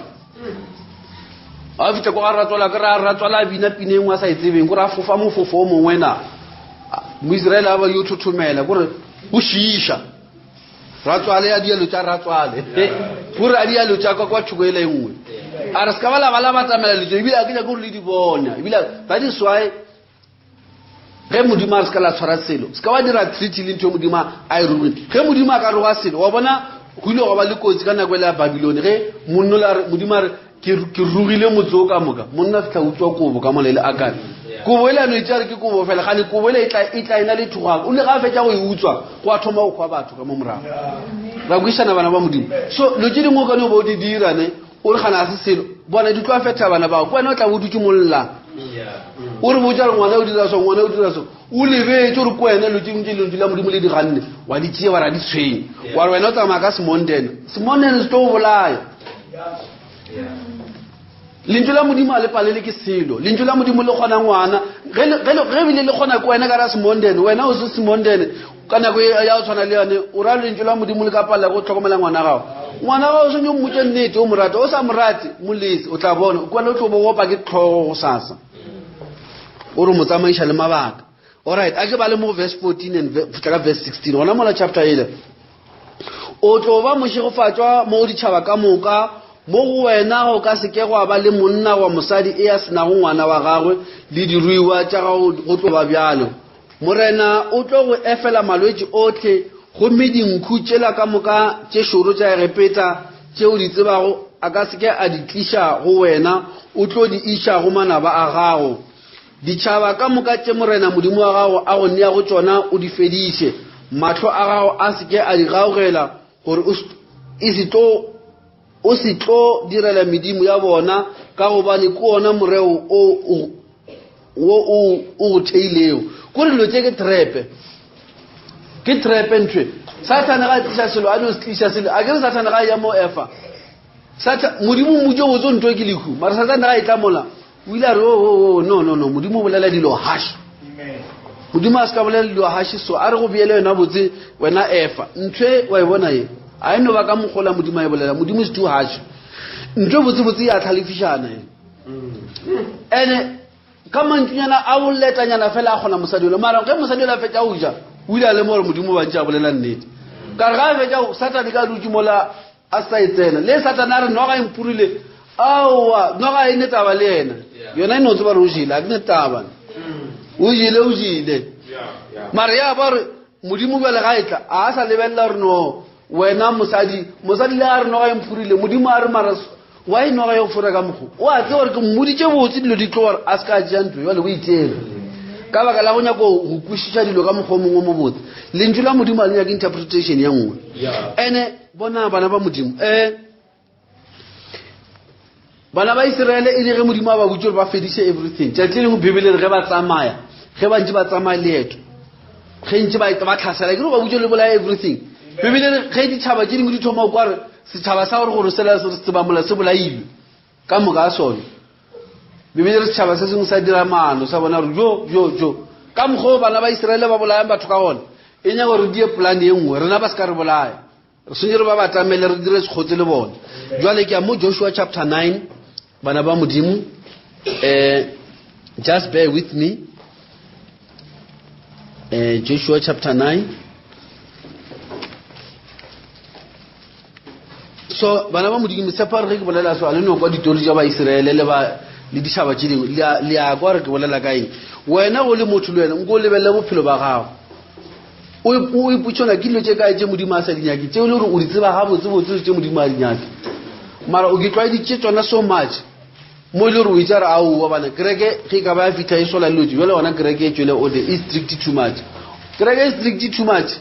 a fitla go ga ratswana ke ra ratswana bina pineng wa sa itsebeng go ra fofa mofofo o mongwe na mo Israel a ba yo thothomela gore o shisha ratswale ya dialo tša ratswale gore a dialo tša kwa thukele engwe a re ska bala bala matsamela le tšo ebile a ke ja go le di bona ebile that is why ge modimo a re ska la tshwara selo ska ba dira treaty le ntho modimo a e rurile. Ge modimo a ka roga selo wa bona go ile go ba le kotsi ka nako ya Babilone ge monno la modimo a re ke rugile motse o ka moka monna fitla utswa kobo ka molele a kana kobo ile no itse re ke kobo fela gane kobo ile e tla ina le thugwa o le ga fetša go e utswa go a thoma go khwa batho ka mo morago ra buisana bana ba modimo. So lo tšedi ngo ka no bo di dira ne o re gana se selo bona di tloa fetša bana ba go wena o tla bo dutse molla o re botša re ngwana o dira so o lebetse re kwena lo tšedi lo dila modimo le di ganne wa di tšea wa ra di tshwenye wa re wena o tsamaya ka semondene se tlo bolaya. Lentšu la modimo a le palele ke selo lentšu la modimo le kgona ngwana ge bile le kgona ke wena ka ra semondene wena o se semondene ka nako ya o tshwana le yone o ra lentšu la modimo le ka palela go tlhokomela ngwana gago o senyo mmotse nnete o morate o sa morate molese o tla bona o kwele o tlo bogopa ke tlhogo go sasa o re mo tsamaiša le mabaka. Alright, a ke ba le mo verse 14 and fitla ka verse 16 gona mola chapter 11 o tlo ba mošegofatšwa mo ditšhaba ka moka mo go wena go ka se ke go ba le monna wa mosadi e ya sena go ngwana wa gagwe le diruiwa tša gago go tlo ba bjalo. Morena o tlo go efela malwetši otlhe gomme dinkhu tšela ka moka tše šoro tša repeta tšeo di tsebago a ka se ke a di tliša go wena o tlo di iša go manaba a gago. Ditšhaba ka moka tše morena modimo wa gago a go nea go tšona o di fediše mahlo a gago a se ke a di gaogela gore o se tlo direla medimo ya bona ka gobane ke ona moreo o go theilego kore dilo tše ke trepe ntšwe satana ga tliša selo a no se tliša selo a kere satana ga ya mo efa modimo mmutse botse ntho ke lehu mara satana ga e tlamola o ile a re no modimo o bolela dilo hash modimo a se ka bolela dilo hash so a re go beele wena botse wena efa ntšwe wa e bona ye a eno ba ka mokgola modimo a e bolela modimo is too harsh ntšwe botsebotse ya tlhalefišana ene ka mantšunyana a boletanyana fela a kgona mosadi ole mara ge mosadi ole a fetša go ja o ile a lemo gore modimo ba ntše a bolela nnete ka re ga a fetša satane ka dutse mola a sa e tsena le satane a re noga e mpurile aowa noga e ne taba le yena yona e no tseba re o jile a ke ne taba o jile mara ya ba re modimo bjale ga e tla a sa lebelela gore no wena mosadi le a re noga e mphurile modimo a re mara wa e noga yo fora ka mokgo o a tseba gore ke mmoditše botse dilo di tlo gore a se ka tšea ntho jale o itele ka baka la go nyako go kwešiša dilo ka mokgwa mongwe mo botse lentšu la modimo a le nyaka interpretation ya nngwe ene bona bana ba modimo bana ba Israele e le ge modimo a ba botse gore ba fediše everything tšatši lengwe bibele ge ba tsamaya ge ba ntše ba tsamaya leeto ge ntše ba tlhasela ke re ba botse le bolaya everything bebile ge ditšhaba tše dingwe di thoma o kware setšhaba sa gore sela se tsebamola se bolailwe ka moka a sone bebile setšhaba se sengwe sa dira maano sa bona gore jo ka mokgwa bana ba Iseraele ba bolayang batho ka gona e nya gore die plan e nngwe rena ba se ka re bolaya re senye re ba batamele re dire sekgotse le bona jwale ke ya mo Joshua chapter 9 bana ba modimo just bear with me Joshua chapter 9 so bana ba modimo separe ge ke bolela so a le no kwa ditori tša ba Iseraele le ditšhaba tše dingwe le a kwa re ke bolela ka eng wena go le motho le wena nko lebelele bophelo ba gago o ipotšona ke dilo tše kae tše modimo a sa dinyake tšeo le gore o di tseba gabotsebotse tše modimo a dinyake mara o ke tlwaeditše tsona so much mo e le gore o itša re aowa bana kereke ge ka ba ya fitlha e sola lelotse jale gona kereke e tswele ode e strict too much kereke e strict too much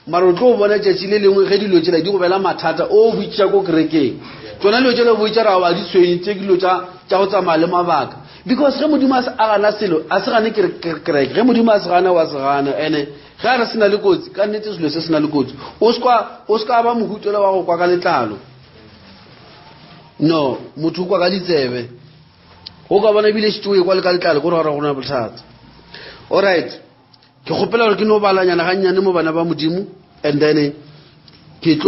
mara o tlo bona tšatši le lengwe ge dilo tšela di go bela mathata o boitša ko kerekeng tsona dilo tšele boitša ra ba di tshwentše ke dilo tša go tsamaya le mabaka because ge modimo a gana selo a se gane kereke ge modimo a se gana wa se gana ene ge a re se na le kotsi ka nnete selo se se na le kotsi o se ka ba mohutele wa go kwa ka letlalo no motho o kwa ka ditsebe o ka bona ebile šitse o e kwa le ka letlalo ko re gara gona bothata alright ke kgopela gore ke no balanyana gannyane mo bana ba modimo and then ke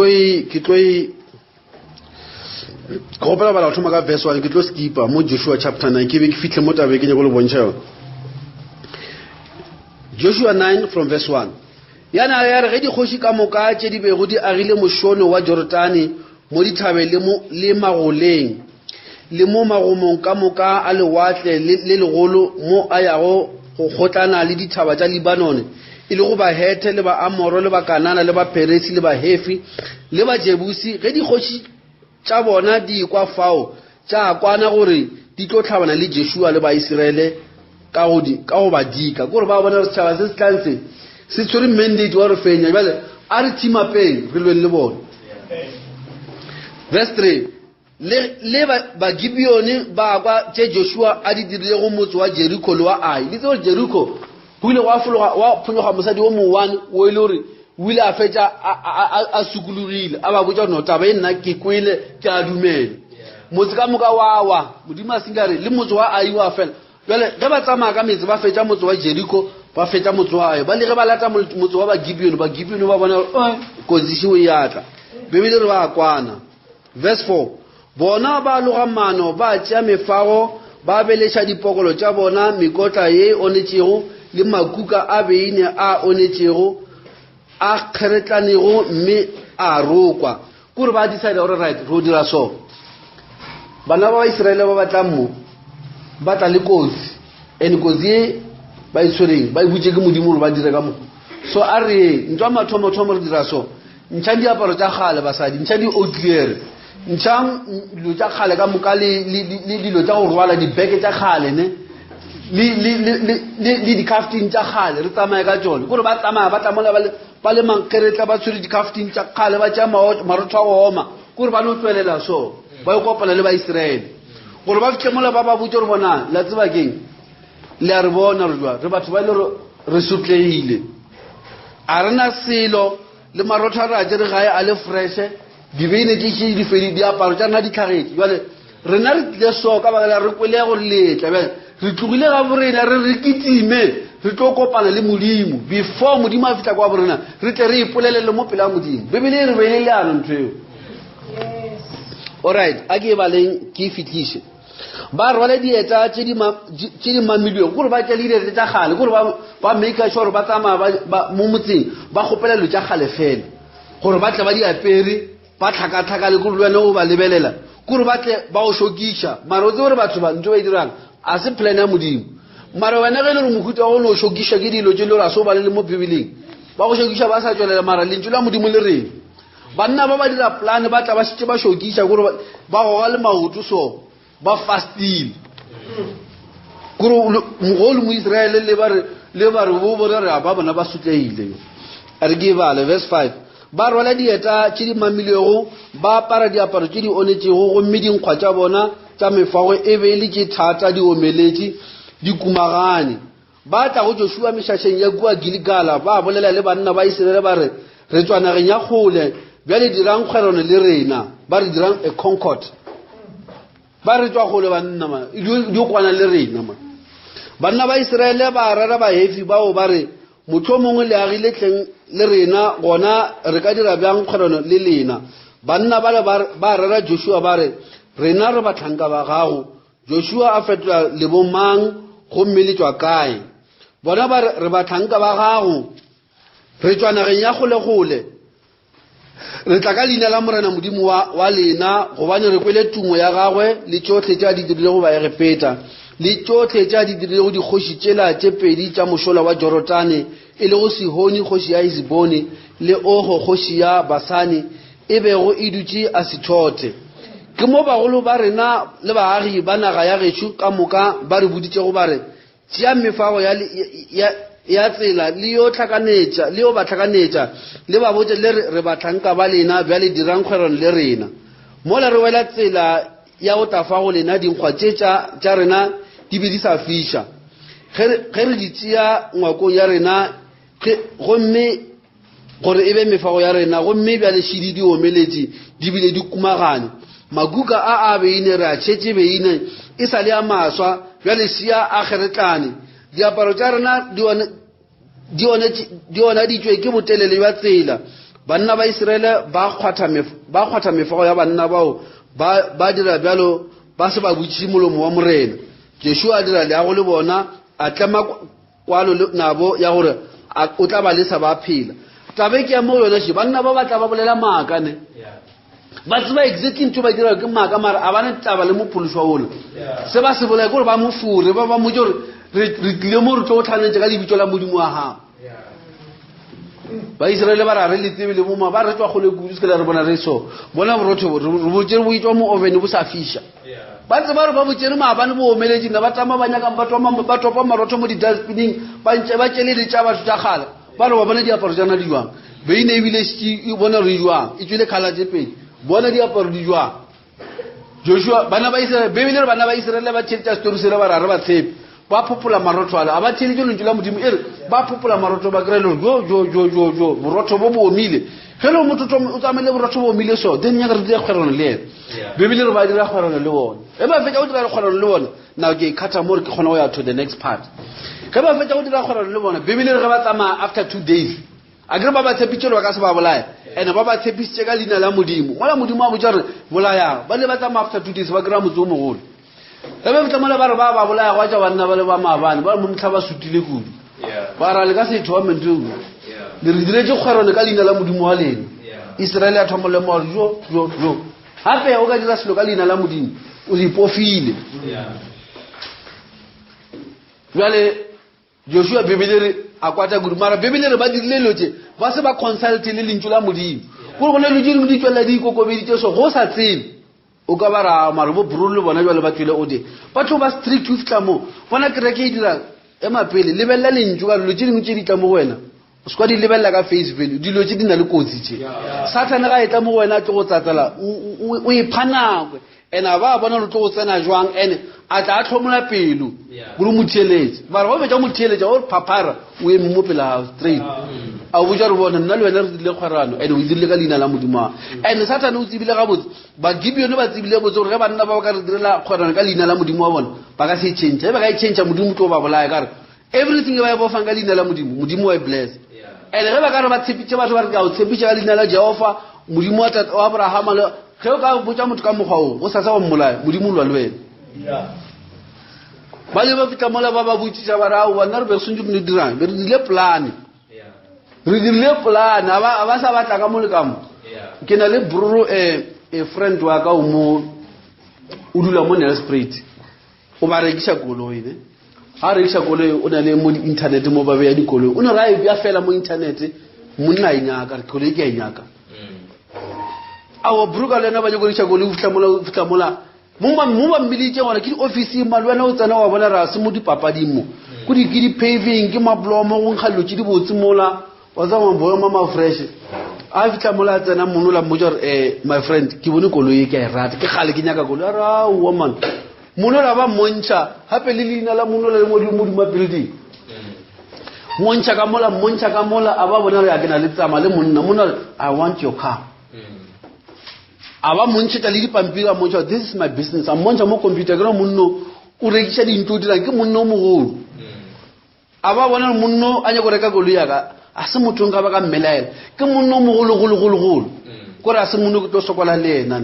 kgopela bala go thoma ka verse 1 ke tlo skipa mo Joshua chapter 9 ke be ke fitlhe mo tabe ke nye go le bontšha yone Joshua 9 from verse 1 yana ya re ge dikgoši ka moka tše di bego di agile mošono wa Jordani mo dithabe le magoleng le mo magomong ka moka a lewatle le legolo mo a yago go kgotlana le dithaba tša Libanone e le go ba Hethe le ba Amoro le ba Kanana le ba Peresi le ba Hefi le ba Jebusi ge dikgoši tša bona di kwa fao tša kwana gore di tlo tlhabana le Joshua le ba Iseraele ka go ba dika gore ba bona setšhaba se se tlantse se tshwere mandate wa re fenya jale a re team upeng re lweng le bona verse 3 le ba Gibeone ba kwa tše Joshua a di dirile go motse wa Jeriko le wa Ai le tse Jeriko go ile go fologa wa phonyoga mosadi o mo1 o ile gore o ile a fetša a sukulugile a ba botša no taba e nna ke kwele ke a dumele motse ka moka wa modimo a sengare le motse wa Ai wa fela jale ge ba tsamaya ka metse ba fetša motse wa Jeriko ba fetša motse wa Ai ba le ge ba lata motse wa ba Gibeone ba bona kotsi e yatla bebile re ba kwana verse 4 bona ba loga mano ba tšea mefago ba beletša dipokolo tša bona mekotla ye onetšego le makuka a beine a onetšego a kgeretlanego mme a rokwa kore ba decide gore right ro dira so bana ba Iseraele ba batla mo ba tla le kotsi ene kotsi e ba itshwereng ba ibutše ke modimo gore ba dire ka mo so a re ntwa mathomo re dira so ntšha diaparo tša kgale basadi ntšha di outlier ntšha dilo tša kgale ka moka le dilo tša go rwala dibeke tša kgale ne le di-cafting tša kgale re tsamaye ka tšone kore ba tsamaya ba tlamola ba le mankeretla ba tshwere di-cafting tša kgale ba tšea marotho a go oma kore ba no tswelela so ba e kopana le ba Iseraele gore ba fitlhe mola ba ba botse re bona la tseba keng le a re bona re jwa re batho ba ile re sotlegile a rena selo le marotho a re a tšere gae a le freshe dibeine ke di fedi diaparo tša rena di tlhagetse jale rena re tlile so ka bakela re kwele ya gore letla bjale re tlogile ga borena re kitime re tlo kopana le modimo before modimo a fitla kwa borena re tle re ipolelele mo pele ya modimo bebele re beile leano ntho eo alright a ke e baleng ke e fitliše ba rwale dieta tše di mamilweng gore ba tšea le dieta tša kgale gore ba make sure ba tsamaya mo motseng ba kgopela dilo tša kgale fela gore ba tle ba di apere ba tlhakatlhakale kore le wena o ba lebelela kore ba tle ba go šokiša mara o tse gore batho ba ntho ba e dirang a se plan ya modimo mara wena ge le re mohuta wa go no šokiša ke dilo tše le gore a se o ba le mo bibeleng ba go šokiša ba sa tswelela mara lentšu la modimo le reng banna ba dira plan ba tla ba šitše ba šokiša kore ba goga le maoto so ba fastile kore mogolo mo Iseraele le ba re bo bone re ba bona ba sotlegile a re ke bale verse 5 ba rwala dieta tše di mamilego ba apara diaparo tše di onetšego gomme dinkgwa tša bona tša mefago e be le tše thata di omeletše di kumagane ba tla go Joshua mešašeng ya kua Gilgala ba bolela le banna ba Iseraele ba re re tswa nageng ya kgole bjale dirang kgwerano le rena ba re dirang a concord ba re tswa kgole banna ma di kwana le rena ma banna ba Israele ba rara ba hefi bao ba re motho mongwe le agile tleng le rena gona re ka dira bjang kgwerano le lena banna ba rara Joshua ba re rena re batlhanka ba gago Joshua a fetola lebomang go mmeletswa kae bona ba re batlhanka ba gago re tswa nageng ya kgole re tla ka leina la morena modimo wa lena gobane re kwele tumo ya gagwe le tsotlhe tša di dirile go ba e repeta le tsotlhe tša di dirile go dikgoši tšela tše pedi tša mošola wa Jorotane e le go Sihoni kgoši ya Hesboni le Ogo kgoši ya Basani e bego e dutše a Sithote ke mo bagolo ba rena le baagi ba naga ya gešo ka moka ba re boditšego ba re tšea mefago ya tsela le yo ba tlhakanetša le ba botse le re batlhanka ba lena bjale dirang kgwerano le rena mola re wela tsela ya go tafa go lena dinkgwa tša rena di be di sa fiša ge re di tšea ngwakong ya rena gomme gore e be mefago ya rena gomme bjale šidi di omeletše di bile di kumagane makuka a beine re a tšhetše beine e sa le a maswa bjale sia a kgeretlane diaparo tša rena di ona ditšwe ke botelele bja tsela banna ba Israele ba kgwatha mefago ya banna bao ba dira bjalo ba se ba butšiše molomo wa morena Joshua a dira leago le bona a tlema kwalo nabo ya gore o tla ba lesa ba phela tabe ke ya mo yona še banna ba batla ba bolela maaka ne ba tseba exactly ntho ba dira ke maaka mara a bane taba le mophološwa ona se ba se bolela gore ba mo fure ba mo tšore re tlile mo re tlo tlhanetse ka lebitso la modimo wa gago ba Israele ba ra re le tsebe le boma ba re tswa go le kudu se le re bona re so bona borotho re botsere bo itwa mo oven bo sa fisha ba tseba re ba botsere maabane bo omeletse na ba tama ba nyaka ba topa marotho mo di dustbining ba ntse ba tšele di tša batho tša kgala ba re ba bona diaparo tšana di jwang be ine ebile e bona re jwang e tswile kgala tše pedi bona diaparo di jwang Joshua bana ba Israele bebile re bana ba Israele ba tšheleta story se re ba ra re ba tshepe ba popola marotho ala aba tšhelete le ntšula modimo ere ba popola marotho ba krelo jo borotho bo omile hello motho o tsamele borotho bo omile so then nya re di kgwerano le ene bebile re ba dira kgwerano le bona e ba fetša o dira kgwerano le bona now ke khatha more ke khona go ya to the next part ge ba fetša o dira kgwerano le bona bebile re ba tsama after 2 days a gre ba ba tshepitše ba ka se ba bolaya ene ba ba tshepisitše ka leina la modimo mola modimo a botša re bolaya ba le ba tsama after 2 days ba kry-a motse o mogolo ge ba fetša mola ba re ba bolaya go tša banna ba le ba maabane ba mo ntlha ba sutile kudu ba ra le ka setho wa menteo le re diretse kgwerano ka leina la modimo wa lena Israele a thoma le mo jo gape o ka dira selo ka leina la modimo o ipofile jale Joshua bebele a kwata kudu mara bebele re ba dirile lotse ba se ba consult le lentšu la modimo go bona le dingwe di tswela di kokobeditše so go sa tsebe o ka ba ra mara bo brule bona jwale ba tswile o de batho ba strict with tlamo bona kereke e dira emapele lebella lentšu ka dilo tše dingwe tše di tla mo wena o se kwa di lebella ka face value dilo tše di na le kotsi tše Satana ga e tla mo wena tlo go tsatsela o iphanakwe ena ba bona lo tlo go tsena jwang ene a tla a tlhomola pelo gore motheletše mara go betša motheletša gore papara o eme mo pela straight a botša re bona nna le wena re dirile kgwerano ene o dirile ka leina la modimo ene Satana o tsebile gabotse bagibeone ba tsebile botse gore ge banna ba ka re direla kgwerano ka leina la modimo wa bona ba ka se change ba ka e change modimo tlo ba bolaya ka re everything e ba e bofang ka leina la modimo wa e bless ene ge ba ka re ba tshepitše batho ba re ka o tshepitše ka leina la Jehova modimo wa Abrahama le ge o ka botša motho ka mokgwa o go sa sa wa mmolaya modimo lwa le wena ba le ba fitla mola ba ba botšiša ba re ao banna re be sontse re dirang be re dirile polane a ba sa batla ka mo le kamo ke na le broro a friend wa ka o dula mo Nelspruit o ba rekiša koloi ne a rekiša koloi o na le mo internet mo ba beya dikoloi o ne ra e bja fela mo internet monna e nyaka re koloi ke a e nyaka awo bruka le na ba go rekiša koloi fitla mola mo ba mmilitše gona ke di-office male wena o tsena wa bona ra se mo dipapading mo ke di-paving ke maplomo go nkga dilo tše di botse mola wa tsa mamboema mafresh a fitla mola a tsena monola mmotsa gore my friend ke bone koloi e ke a e rata ke kgale ke nyaka koloi a re aowa man monola ba mmontšha gape le leina la monola le modimo building moncha ka mola aba bona re ya ke na le tsama le monna I want your car aba moncha tla le dipampiri moncha this is my business am moncha mo computer kana monno o rekisa dintho dira ke monno mo go aba bona monno anya go reka golu ya ka a se motho nga ba ka mmelaela ke monno mo go go ra se monno go tlo sokola le ena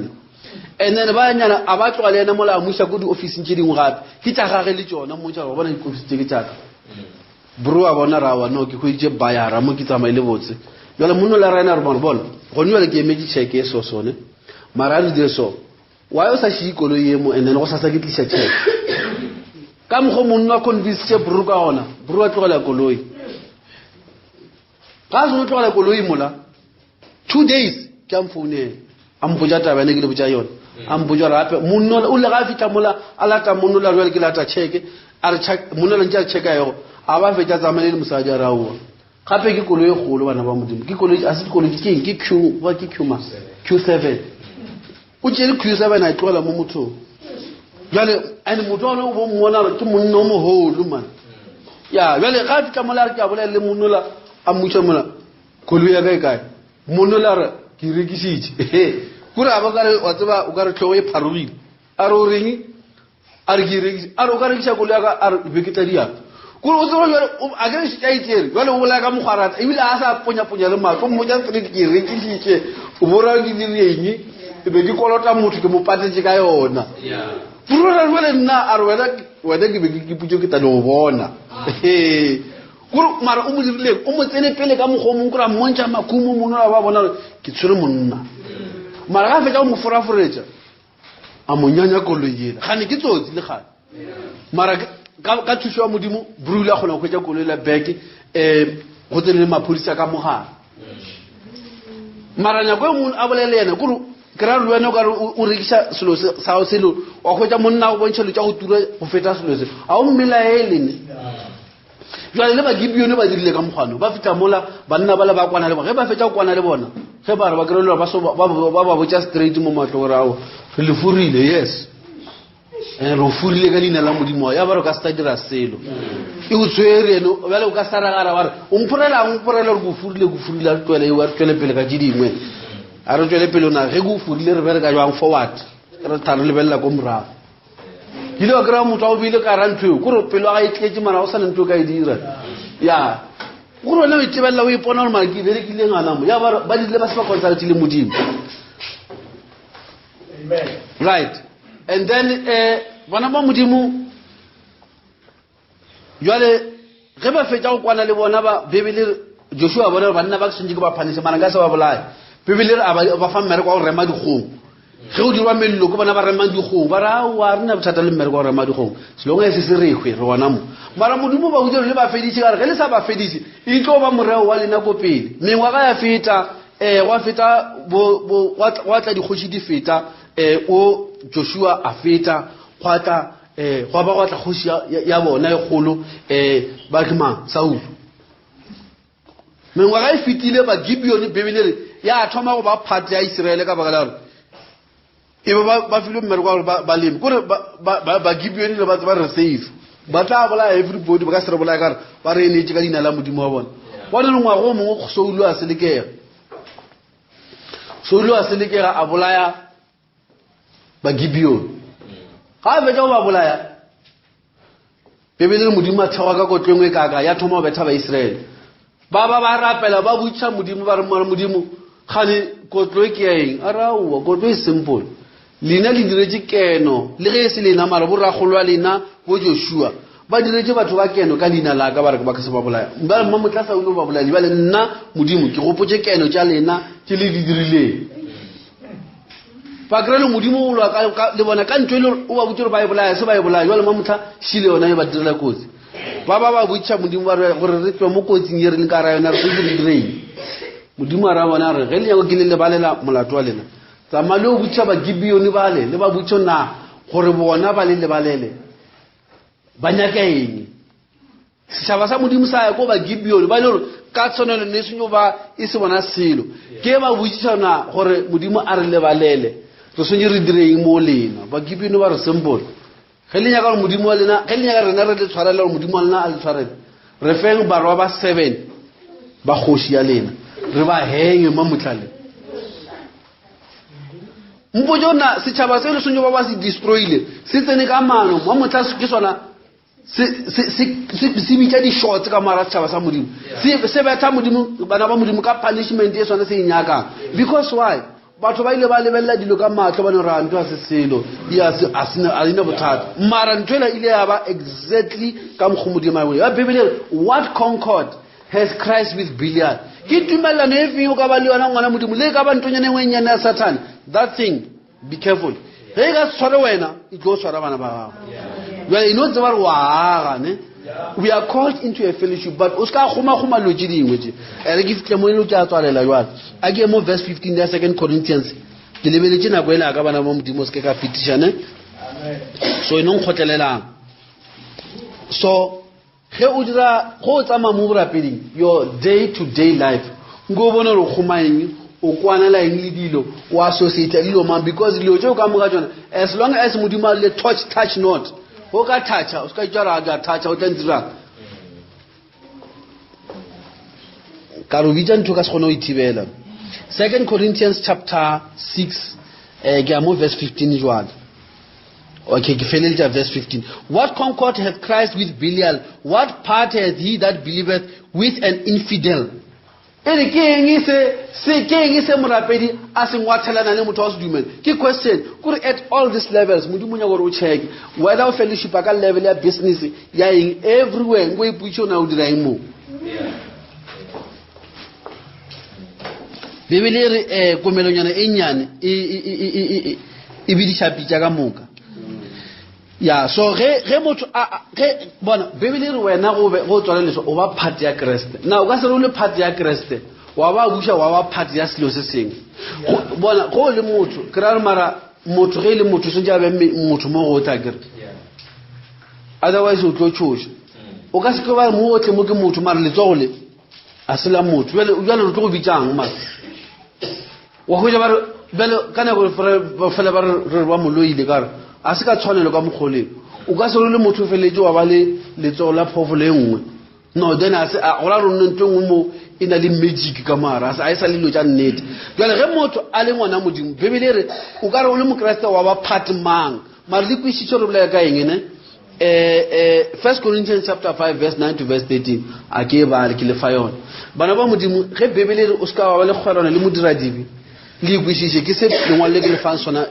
and then ba nyana aba tloa le ena mola amusa go di office ntse dingwe gape ke tsa gage le tsona moncha ba bona di office tse ke tsaka bro a bona ra wa no ke go itse bayara mo ke tsamaile botse jole monno la rena re bona go nwa le ke emedi check e so sone mara di so wa yo sa shikolo yemo and then go sa ke tlisha check ka mo go monno convince bro ka ona bro a tlogela koloi ka zo tlogela koloi mola 2 days ke am phone am boja taba ne ke le boja yona am boja rape monno o le ga fitla mola alata monno la rwele ke lata check a re check monno la ntse check yo aba fetsa tsamane le mosaja rawo gape ke koloi golo bana ba modimo ke koloi a se koloi ke Q wa ke Q7 o tsere Q7 a tlola mo motho jale ane motho ona o mmona ke monno mo holo man ya jale ga fitla mola re ke a bolela le monno la a mmutsha mola koloi ya kae monno la re ke rekisitse kura ba ka wa tseba o ka re tlhogo e pharogile a re o reng a re ke rekise a re o ka rekisa koloi ya ka a re beketla dia kuro o tsoro jalo a ke se tsaitsere jalo o bola ka mogwarata e bile a sa ponya le matlo mo ja street ke rekisitse o bora di direng e be di kolota motho ke mo patetse ka yona puro la jwale nna a re wena ke be ke putse ke tla le bona kuro mara o mo dirile o mo tsene pele ka mogomong kura montsha makumo mono ba bona ke tsere monna mara ga fetsa o mo foraforetsa a monyanya koloyela gane ke tsotsi le gane mara ka thuso ya modimo brula gona go tja kololela back go tsene le maphodisa ka mogala mara nya go mo a bolele yena kuro kra le wena ka o rekisa selo sa o selo wa go tja monna go bontsha le tja go tura go feta selo se a o mmelaele ne jwale le ba gibione ba dirile ka mogano ba fita mola banna ba le ba kwana le bona ge ba fetsa go kwana le bona ge ba re ba krelo ba botsa straight mo matlo rao re le furile yes ro furile ka dina la modimo ya ba re ka sta dira selo e o tswere no bale o ka saragara ba re o mpurela go furile a tlwele e wa tlwele pele ka dingwe a re tlwele pele na ge go furile re bereka jwang forward re thare le bella ko mra ile wa kra motho o bile ka rantwe go re pele ga itletse mara o sa ntwe ka dira ya go rona o itebella o ipona gore maki bere ke le ngana mo ya ba dile ba se ba consult le modimo Amen. Right. And then bana ba modimo jwale ge ba fetsa go kwana le bona ba bebele Joshua bona banna ba tsentse ke ba phanise mana ka se ba bolaya bebele ba fa mmere kwa go rema dikgomo ge o dirwa mello go bona ba rema dikgomo ba ra wa rena bothata le mmere kwa go rema dikgomo selonga e se se rekwe re bona mo mara modimo ba utsere le ba feditse ka re ge le sa ba feditse e tlo ba moreo wa lena go pele mengwa ga ya feta wa feta wa tla dikgoshi di feta o Joshua a feta khwata go ba go tla khoshi ya bona e kgolo ba kema Saul mengwa ga e fitile ba Gibeon bebelere ya thoma go ba phatse ya Israel ka baka la e ba filo mmere kwa ba lemi gore ba Gibeon le ba tsa ba re safe ba tla bola everybody ba ka se re bola ka ba re ene ka dina la modimo wa bona bona ngwa go mo go Saul a selekega Saul a selekega a bolaya ba Gibeon ga be ba bolaya bebele modimo a tshwa ka kotlengwe kaka ya thoma betha ba Israel ba rapela ba butsa modimo ba re modimo gane kotlo ke eng arawa kotlo e simple lina le diretse keno le ge se lena mara bo ragolwa lena bo Joshua ba diretse batho ba keno ka lina la ka ba re ba ka se ba bolaya ba mo motlasa o no ba bolaya ba le nna modimo ke gopotse keno tja lena ke le dirile ba krelo modimo o lwa ka le bona ka ntwe o ba butse ba e bolaya se ba e bolaya jwale mamotla shile yona e ba direla kotsi ba butsa modimo ba re gore re tlo mo kotsing ye re le ka ra yona re se dire modimo a ra bona re ge le go ke le balela molato wa lena tsamale o butsa ba Gibeon bale le ba butso na gore bona ba le balele ba nyaka eng setšhaba sa modimo sa ya ko ba Gibeon ba le ka tsonelo ne senyo ba e se bona selo ke ba butsana gore modimo a re lebalele re sonye re direng mo lena ba Gibeon ba re simple ge le nyaka modimo wa lena ge le nyaka rena re le tshwarela gore modimo wa lena a le tshwarela re feng barwa ba 7 ba khoshi ya lena re ba henge mamutlale mbojona setšhaba se le sonyo ba se destroyile se tsene ka mano mamutla ke sona se bitša di-shots ka mara setšhaba sa modimo se betha modimo bana ba modimo ka punishment e sona se e nyakang because why batho ba ile ba lebelela dilo ka matlo ba ne ra ntwa se selo a ina bothata mara ntwela ile ya ba exactly ka mkhumudi mawe ya bibele what concord has Christ with Belial ke tumelano e feng o ka ba le yona ngwana modimo le ka ba ntonyane ngwenyane ya Satan that thing be careful ge ka tshware wena e tlo tshwara bana ba gago well you know tsaba re wa ne we are called into a fellowship but o ska khoma loji dingwe tse ere ke fitle mo ile o tla tswalela jwale a ke mo verse 15 ya 2 Corinthians ke lebeletse na go ela ka bana ba modimo se ka fitisha ne so ino nkgotlelela so ge o dira go tsama mo borapeding your day to day life ngo bona re kgomaeng o kwanela eng le dilo o associate dilo man because dilo tšeo ka moka tsona as long as modimo le touch not o ka toucha o ska itjara ga toucha o tla ka ro bitsa ntho ka se gone o ithibela 2 Corinthians chapter 6 ke mo verse 15 jwale okay ke feleletša verse 15 what concord hath Christ with Belial what part hath he that believeth with an infidel ere ke eng se morapedi a se ngwathelana le motho wa se dumela ke question kore at all these levels modimo nya gore o check whether o fellowship ka level ya business ya eng everywhere ngo iputšo na o dira eng mo bibele re komelonyana e nyane e bidisha pitša ka moka ya so ge motho ge bona bibele re wena go tswala leso o ba part ya Kriste na o ka se re le part ya Kriste wa ba busha wa ba part ya selo se seng bona go le motho kra mara motho ge le motho se jabe motho mo go tla kere otherwise o tlo tshosha o ka se ke ba mo otle mo ke motho mara le tsogole a sela motho jale re tlo go bitsang mara wa go ja ba bele kana go fela ba re ba moloile ka a se ka tshwanelo ka mogoleng o ka se re le motho feletse wa ba le letsogo la phofolo e nngwe no then a gola rona ntongwe mo ina le magic ka mara a isa le lo tša nnete jale ge motho a le ngwana modimo bibele re o ka re o le mokreste wa ba part mang mara le kwisitšo re bolela ka eng ne 1 Corinthians chapter 5 verse 9 to verse 13 a ke ba le ke le fa yona bana ba modimo ge bibele re o ska wa le kgwerana le modiradibi le kwisitše ke se lengwalo le ke le fang sona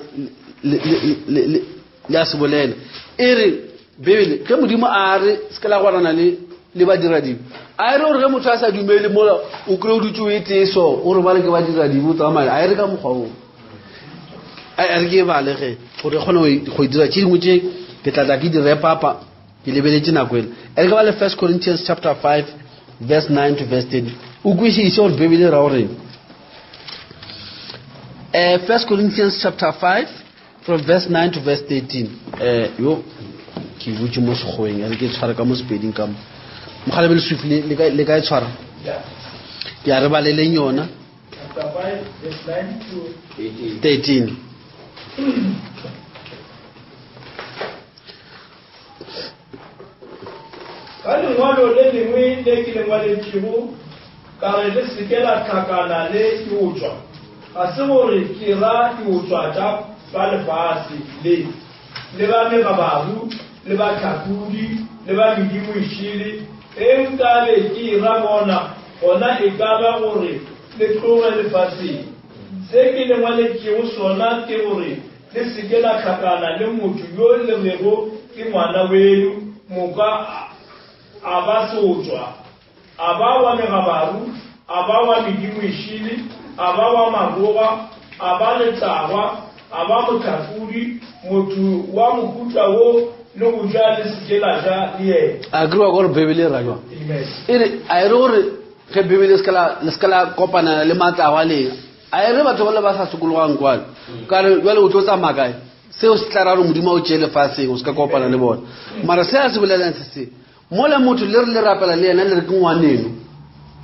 le ya se bolela ere bibele ke modimo a re se ka la gwarana le ba dira dibi a re re motho a sa dumele mola o kre o dutse o eteso o re ba le ke ba dira dibi o tsamaya a re ka mokgwa o a re ke ba le ge gore gone go dira tše dingwe tše ke tla ke di repapa ke lebeletse nako ele e re ke ba le 1 Corinthians chapter 5 verse 9 to verse 10 o kwešiše gore bibele ra gore 1 Corinthians chapter 5 from verse 9 to verse 13 yo ke butse mo segweng re ke tshwara ka mo sepeding ka mo mogale le swiftly le ka tshwara ya re ba le leng yona chapter 5 verse 9 to 13 ka lengwalo le lengwe le ke lengwaletšego ka re le seke la tlhakana le ke o tswa ga se gore ke ra ke o tswa tša ba lefase le ba megabaru le ba tlhakodi le ba medimoešile nka be ke ra bona gona e ka ba gore le tloge lefaseng se ke lengwaletšego sona ke gore le seke la tlhakana le motho yo le rego ke ngwana wenu moka a ba sotswa a ba wa megabaru a ba wa medimoešile a ba wa maboga a ba letlagwa a ba motlhakodi motho wa mohuta wo le go ja le seke la ja le yena a grewa gore bibele ra jwa ere a re gore ge bibele le ska la kopana le matlagwa le a re batho ba le ba sa sokologang kwale ka re jwale o tlo tsamaya kae seo se tla ra re modimo o tšee lefaseng o se ka kopana le bona mara se a se bolelang se se mo le motho le re le rapela le yena le re ke ngwaneno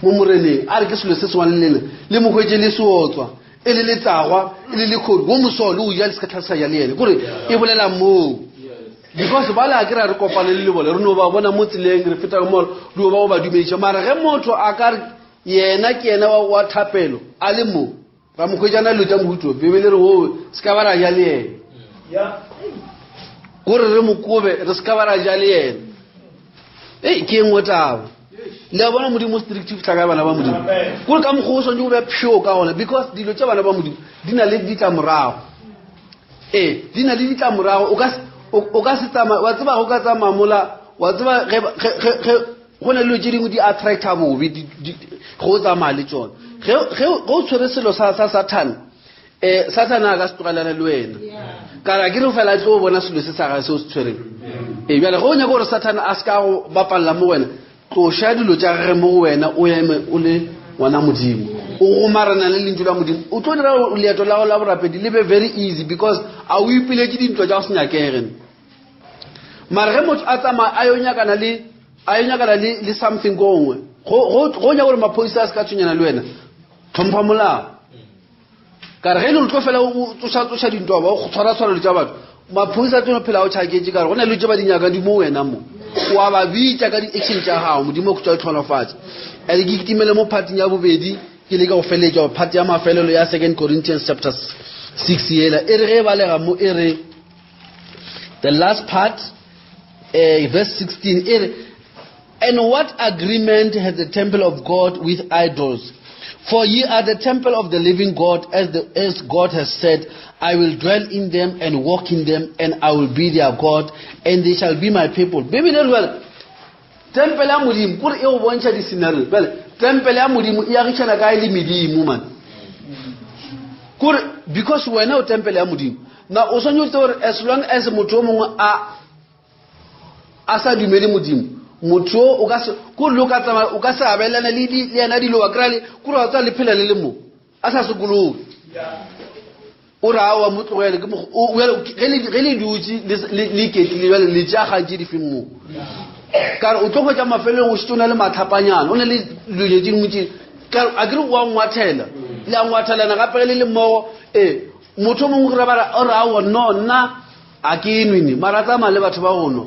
mo moreneng a re ke selo se se ngwane lena le mokgwetse le seotswa e le letlagwa e le lekhodi wo mosole o ja le se ka tlhalosa ya le yena kore e bolela moo because ba la kira re kopane le bole re no ba bona mo tseleng re feta mo lo ba ba dumedisha mara ge motho a ka yena ke yena wa thapelo a le mo ba mo khojana lo tsa motho bebele re wo ska ba ra ja le yena ya gore re mo kobe re ska ba ra ja le yena ke ngotaba le bona modimo restrictive tla ka bana ba modimo gore ka moghoso ntse o be pure ka ona because dilo tsa bana ba modimo di na le ditlamorago di na le ditlamorago o ka se tsama wa tseba go ka tsama mola wa tseba ge go na le dingwe di attracta bobe go tsama le tsone ge go tshwere selo sa Satan Satan a ka se tlogelana le wena kara ke re fela tlo bona selo se sa ga se o se tshwereng bjale go nya gore Satan a se ka go bapalla mo wena tlo sha dilo tsa gage mo wena o eme o le ngwana modimo o go marana le lentšu la modimo o tlo dira leeto la go la borapedi le be very easy because a o ipiletse dintwa tša go se nyakegen mara ge motho a tsama a yo nyakana le something go ngwe go nya gore maphodisa a se ka tshwenyana le wena tlhompha molao kare ge le tlo fela o tsoša dintwa ba o tshwara tša batho maphodisa tlo phela o tšhaketse kare go na le tše ba di nyakang di mo wena mo wa ba bitša ka di-action tša gago modimo go tšwa tlhonofatša and ke kitimele mo phating ya bobedi ke le ka go feletša phate ya mafelelo ya 2 Corinthians chapter 6 yela e re ge balega mo e re the last part verse 16 e re and what agreement has the temple of God with idols? For ye are the temple of the living God, as God has said, I will dwell in them and walk in them, and I will be their God, and they shall be my people. Baby, well, temple ya modimo kore e o bontsha di scenario well temple ya modimo e agishana ka ile medimo man kore because wena o temple ya modimo na o sonyo tore as long as motho mongwe a sa dumele modimo motho o ka se kore lo ka tsama o ka se abelana le yena dilo wa krale kore wa tsa le phela le mo a sa sekolo o ra wa motlogele ke mo o ge le dutse le ketlile le tja ga di fimo kare o tlogo tša mafelong o šitona le mathapanyana o ne le dilo tše dingwe tše kare a kere wa ngwathela le a ngwathelana gape le mmogo motho mongwe gore bara o re aowa no nna a ke enwene mara tsamaya le batho ba gono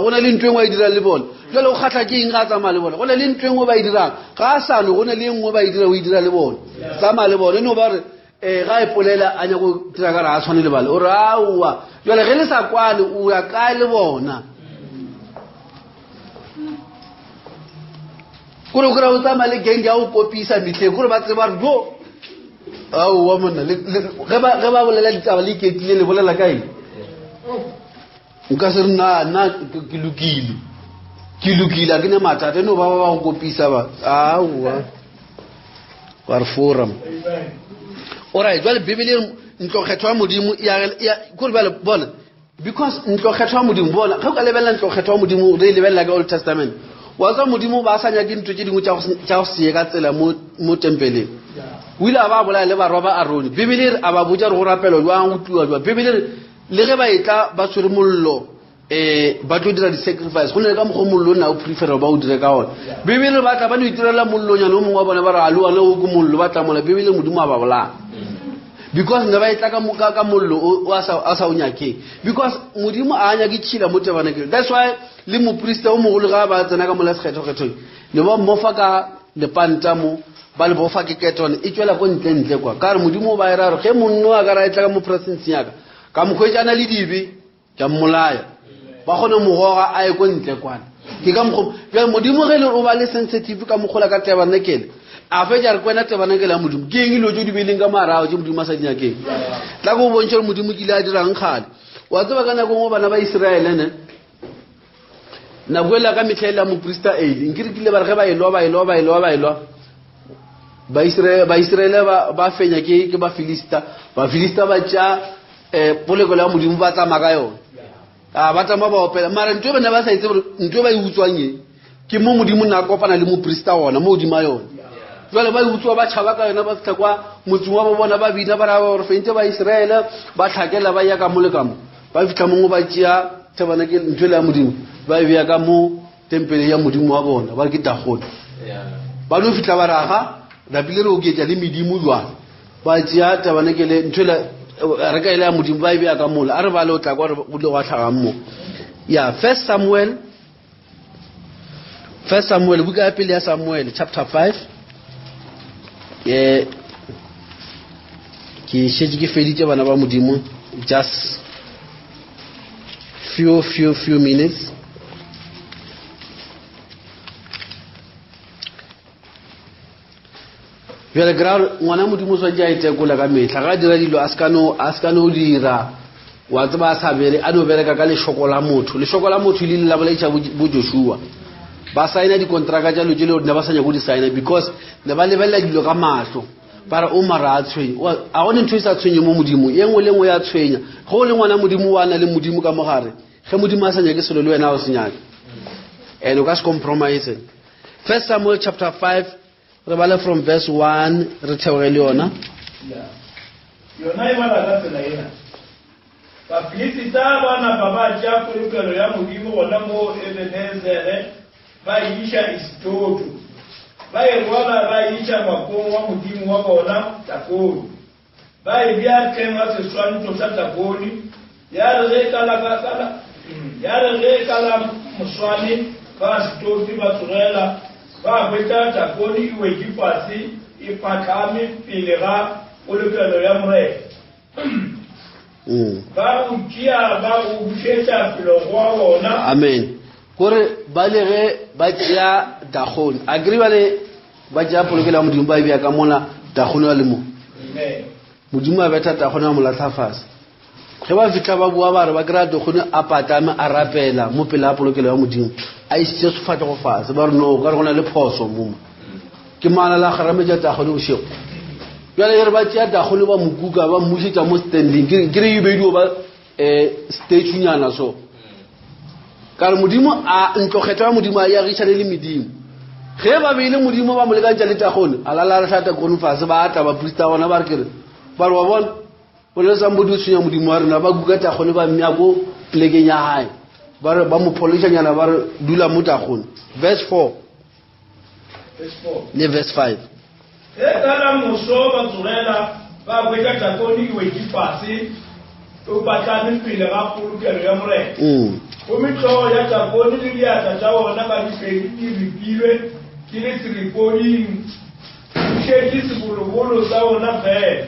go na le ntho engwe a e dirang le bone jale o kgatlha ke eng ga a tsamaya le bone go na le ntho engwe ba e dirang ga a sano go na le engwe ba e dira o e dira le bone tsamaya le bone eno ba re ga e polela a nyako dira ka re a tshwane le bale o re aowa jale ge le sa kwane o ya kae le bona kore kore o tsama le geng ya o kopisa mitleng kore ba tseba re jo aowa monna ge ba bolela ditaba le iketlile le bolela kae nka se re nna ke lokile a ke ne mathata eno ba go kopisa ba aowa wa re forum alright jwale bibele ntlokgetho ya modimo kore ba le bona because ntlokgetho ya modimo bona ge o ka lebelela ntlokgetho ya modimo re lebelela ka Old Testament wa tsa modimo ba sanya ke ntho tše dingwe tša go se ka tsela mo tempeleng o ile a ba bolela le barwa ba Aroni bibele re a ba botša re go rapelwa jwang go tliwa jwang bibele re le ge ba etla ba tshwere mollo ba tlo dira di-sacrifice go ne le ka mokgwa mollo o na o prefera ba o dire ka ona bibele ba tla ba no itirela mollonyana o mongwe wa bona ba re aloane o ke mollo ba tlamola bibele modimo a ba bolaya because ne ba etla ka mollo a sa o nyakeng because modimo a nyake tšhila mo tabanakele that's why le moprista o mogolo ga ba tsena ka mola sekgetho ne ba mmofa ka lepanta mo ba le bofa ke ketone e tswela ko ntle kwa ka re modimo ba ira re ge monno a ka ra etla ka mo presence yaka ka mokgwetsana le dibe tša mmolaya ba kgone mogoga a ye ko ntle kwana ke ka mokgwa bjale modimo ge le o ba le sensitive ka mokgola ka tabanakele a fetša re kwena tabanakele ya modimo ke eng ilo tšo di beleng ka marao tše modimo a sa dinyakeng tla ko bontšhe re modimo kile a dirang kgale wa tseba ka nako ngwe bana ba Israele nako ela ka metlhaela moprista aile nkere kile ba re ge ba elwa Baisraele ba fenya ke Bafilista ba tša polekelo ya modimo ba tsama ka yona ba tama ba opela mara ntho bana ba sa itse gore ntho ba e utswanye ke mo modimo na kopana le moprista ona mo modimo yona jwale ba utswa ba tšhaba ka yona ba fitla kwa motseng wa bona ba bina ba ra ba re fentse ba Israele ba tlhakela ba ya ka molekamo ba fitla mongwe ba tšea tabanakele ntho ya modimo ba e beya ka mo tempele ya modimo wa bona ba re ke Dagoni ba no fitla ba raga da bile re o ketša le medimo jwana ba tšea tabanakele ntho re ka ile ya modimo ba e beya ka mola a re ba le o tla kwa go le go tlhagang mo Yeah, First Samuel, buka ya pele ya Samuel, chapter 5. Ki shetse ke feditse bana ba modimo, just few minutes. Vele gra ngwana modimo so ja itekola ka metla ga dira dilo askano dira wa tsaba sa bere a no bereka ka leshokola motho ile la bola itša bo Joshua ba saina di contract tša lotšele ne ba sanya go di saina because ne ba lebella dilo ka mahlo para o mara a tshwenye a gone ntho e sa tshwenye mo modimo ye nngwe le nngwe ya tshwenya go le ngwana modimo wa na le modimo ka mogare ge modimo a sanya ke selo le wena o senyaka and o ka se compromise. First Samuel chapter 5 re bala from verse 1 re theogele yona yona e bala ka tsela ena Bafilisti bana baba ja polokelo ya modimo gona mo Ebenezere ba isha istotu ba irwala ba isha makomo wa modimo wa bona Takoni ba ibia kenga se swanto sa Takoni ya re kala muswani ba stotu ba turela ba beta Takoni iwe kipasi ipakami pilera polokelo ya mure Amen. Kore balere batia Takoni. Agri bale batia polokela modimo ba bia ka mona Takoni wa lemo. Amen. Modimo a beta Takoni wa molatha fase. Ge ba fitla ba bua ba re ba kra Takoni a patame a rapela mo pela polokela ya modimo. A itse se fatla go fase ba re no ka gona le phoso mo. Ke mana la kharame ja Takoni o shego. Yale re ba tšea Takoni ba mokuka ba mmušetša mo standing ke re ibedio ba statue nyana so ka re modimo a ntlokgetho ya modimo a ya gišane le medimo ge ba beile modimo ba mo lekantša le Takoni a lala re tlhata konfase ba atla ba prista gona ba re kere ba re wa bona o le sambodi o tshwenya modimo wa rena ba kuka Takoni ba mmea ko plekeng ya gae ba mo pholišanyana ba re dula mo Takoni. Verse 4 le verse 5 Ekala musoba turela ba bweka Takoni iwe kipasi upatani pile ga polokelo ya mure komitlo ya Takoni le ya tataona ba dipedi dipilwe kile siripodi sheki sibulubulu saona fe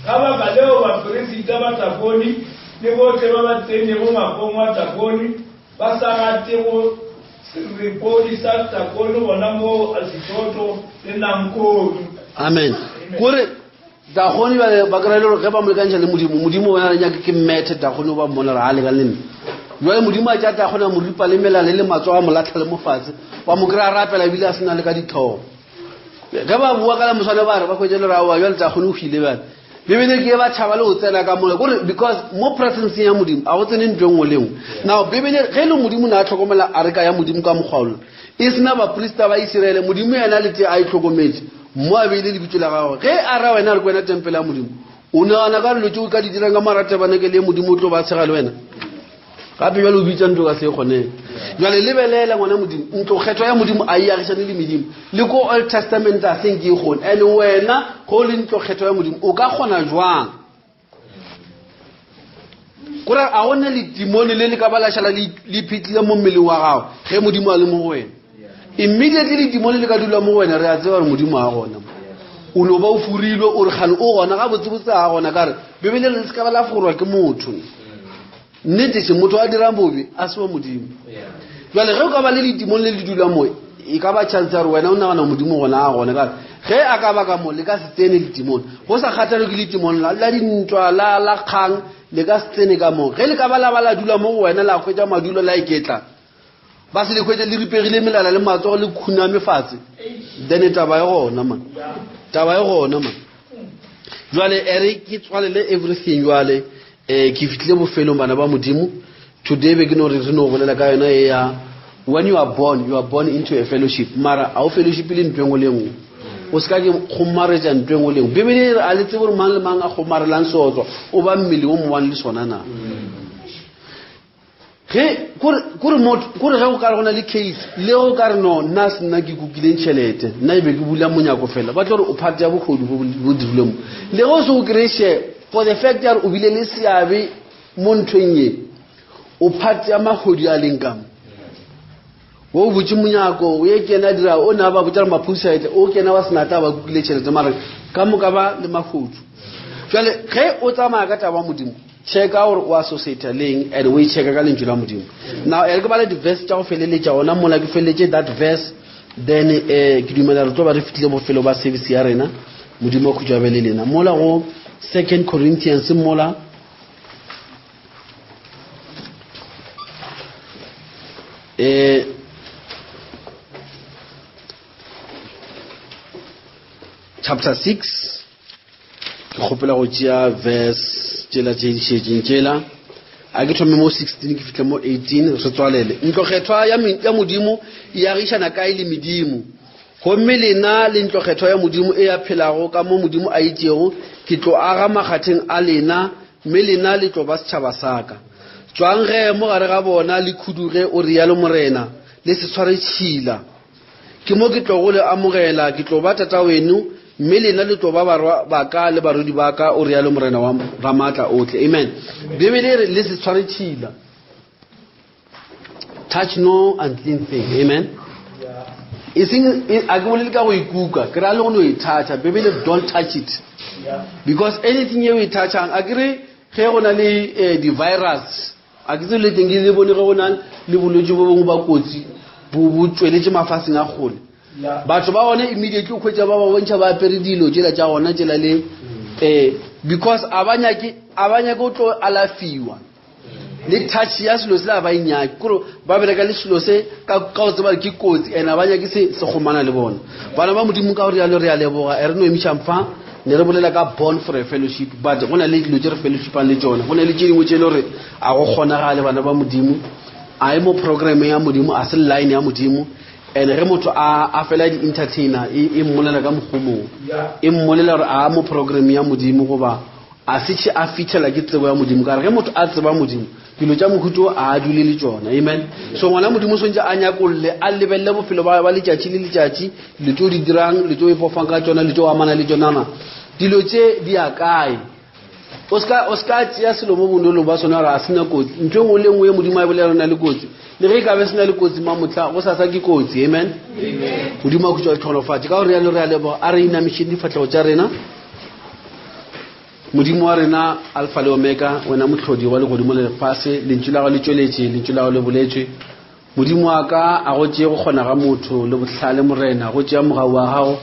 kaba baleo ba president ba Takoni le bote ba tsenye mo makongo Takoni ba sarate go siripodi sa Takoni bona mo asitoto le nankolo. Amen. Kore Takoni ba kra le ge ba mo lekantša le modimo wa rena ke mmethe Takoni ba mmona ra le ka lenne yo modimo a tša Takoni mo ripa le melale le matsoa mo latha le mofase ba mo kra rapela bila sena le ka dithogo ge ba bua ka la moswane ba re ba kwetšele ra wa yo le Takoni o hile ba bebele ke ba tšhaba le go tsena ka mona kore because mo presence ya modimo a go tsene ntwe ngwe lengwe now bebele ge le modimo na a tlhokomela a re ka ya modimo ka mokgwaolo e sena ba prista ba Isiraele modimo yena le tse a itlhokometse mo a beile le bitso la gago ge a ra wena re kwena tempele ya modimo o nagana ka dilo tšeo ka di dirang ka maratebane ke le modimo o tlo ba tshega le wena gape jale o bitsa ntho ka se kgoneng jale lebelela ngwana modimo ntlokgetho ya modimo a iagišane le medimo le ko Old Testament a seng ke e kgone and wena go le ntlokgetho ya modimo o ka kgona jwang kore a gone le dimone le ka balašala le phitlile mo mmeleng wa gago ge modimo a le mo go wena immediately le dimone le ka dula mo go wena re a tseba gore modimo a gona o no ba o furilwe o re gane o gona ga botsebotse a gona ka re bebele le se ka ba la forwa ke motho nnete se motho a dirang bobe a se wa modimo jale ge o ka ba le dimone le dula mo e ka ba chance ya re wena o nagana modimo gona a gona ka ge a ka ba ka mo le ka se tsene le dimone go sa kgathale ke le dimone la dintwa la kgang le ka se tsene ka mo ge le ka ba la dula mo go wena la khwetša madulo la iketla ba se le khwetša le ripegile melala le matsogo le khuname fatshe then taba e gona man jale ere ke tswalele everything jale ke fitlile bofelong bana ba modimo today be ke no re no bolela ka yona e ya when you are born into a fellowship mara a o fellowship le ntwengwe le ngwe o ska ke kgomaretša ntwengwe le ngwe bebele a le tsebo mang le mang a kgomarelang seotswa o ba mmele o mowane le sona na ge kore ge o ka re gona le case le go ka re no nna se nna ke kukileng tšhelete nna ebe ke bula monyako fela ba tlo gore o phate ya bokgodi bo dirilwe mo le go se o kry-e for the fact ya re o bile le seabe mo nthweng ye o phati ya mahodi a leng kamo wo botse monyako o ye kena dira o na ba botsa maphusa ete o kena wa senata ba kukile tšhelete mara ka moka ba le mafotu jale ge o tsamaya ka taba modimo check out wa associate leng and we check ka lentswe la modimo now e re ba le di verse tsa go feleletša ona mola ke feleletse that verse then ke dumela re tlo ba re fitlile mo felo ba service ya rena modimo go tswa bele lena mola go 2 Corinthians mola chapter 6 ke gopela go tšea verse tšela tše di šetšeng tšela a ke thome mo 16 ke fitlhe mo 18 re tswalele ntlokgethwa ya modimo e agišana kae le medimo gomme lena le ntlokgethwa ya modimo e ya phelago ka mo modimo a itšego ke tlo aga makgatheng a lena mme lena le tlo ba setšhaba saka tswang ge mo gare ga bona le khuduge o rialo morena le se tshware tšhila ke mo ke tlo go le amogela ke tlo ba tata wenu mme lena le tlo ba barwa ba ka le barodi ba ka o rialo morena wa ramatla otle amen bibele re le se tshware tšhila touch no unclean thing amen ising a ke bolele ka go ikuka ke ra le go no e toucha bibele don't touch it because anything you touch a kere ge go na le di virus a ke tsele teng le bone go na le bolwetse bo bongwe ba kotsi bo tsweletse mafaseng a gole batho ba bona immediately o khwetsa ba bontšha ba apere dilo tšela tša gona tšela le because abanya go tlo alafiwa le touch ya selo se la ba inyaki kuro ba bereka le selo se ka go tseba ke kotsi and abanya ke se gomana le bona bana ba modimo ka gore ya le re a leboga e re no emisha mfa ne re bolela ka born for a fellowship but go na le dilo tše re fellowship le tsona go na le tše dingwe tše le gore a go kgonagale bana ba modimo a mo program ya modimo a se line ya modimo and ge motho a fela di entertainer e mmolela ka mogomong e mmolela gore a mo program ya modimo goba a se a fitlhela ke tsebo ya modimo ka re ge motho a tseba modimo dilo tša mohuto a dule le tsona amen so ngwana modimo swantse a nyakolle a lebelle bofelo ba letšatši le letšatši le tšeo di dirang le tšeo e pofang ka tsona le tšeo amana le tsonana dilo tše di a kae o ska tšea selo mo bonolo ba sona gore a sena kotsi ntho engwe le engwe ye modimo a bolela rena le kotsi le ge e ka be sena le kotsi mamotla go sa sa ke kotsi amen modimo a kutswa letlhonofatše ka gore ya le re a leboga a re inamišeng difatlhego tša rena modimo wa rena alfa le omega wena mohlodi wa legodimo le lefase lentšu la go le tšweletše lentšu la go le boletswe modimo wa ka a go tšee go kgona ga motho le bohlale morena go tšea mogau wa gago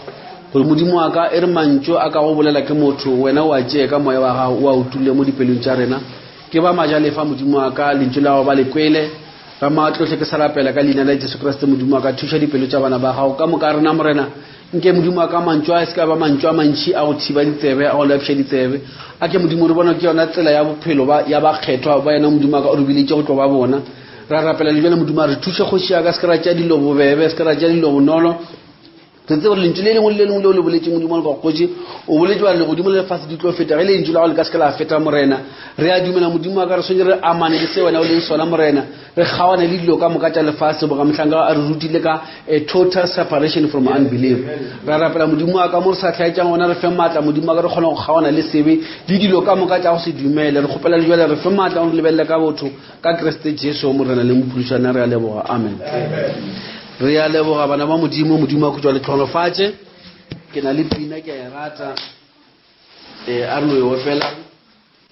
gore modimo wa ka e re mantšo a ka go bolela ke motho wena wa tšee ka moya wa gago o a utule mo dipelong tša rena ke ba majalefa modimo wa ka lentšu la go ba lekwele ga maatlotlhe ke salapela ka leina la Jesu Kriste modimo wa ka thuša dipelo tša bana ba gago ka moka rena morena nke modimo wa ka mantšo a se ka ba mantšo a mantši a go thiba ditsebe a go lepša ditsebe a ke modimo re bona ke yona tsela ya bophelo ya bakgethwa ba yena modimo wa ka o re biletše go tlo ba bona ra rapela le bjale modimo a re thuše kgoši ya ka se ke ra tša dilo bobebe se ke ra tša dilo bonolo tse gore lentšu le lengwe le lengwe le o le boletse modimo le kakgotse o boletse ba le godimo le lefase di tlo feta ge le lentšu la go le ka se ke la feta morena re a dumela modimo wa ka re swantse re amane le se wena o leng sona morena re kgawane le dilo ka moka tša lefase boga motlhanka a re rutile ka a total separation from unbelief ra rapela modimo wa ka mo re sa tlhaetšang gona re fe maatla modimo wa ka re kgona go kgawana le sebe le dilo ka moka tša go se dumele re kgopela le jale re fe maatla go lebelele ka botho ka Kriste Jesu morena le mophološana re a leboga amen re a leboga bana ba modimo modimo a kutswa letlhonofatše ke na le pina ke a e rata a re no e opela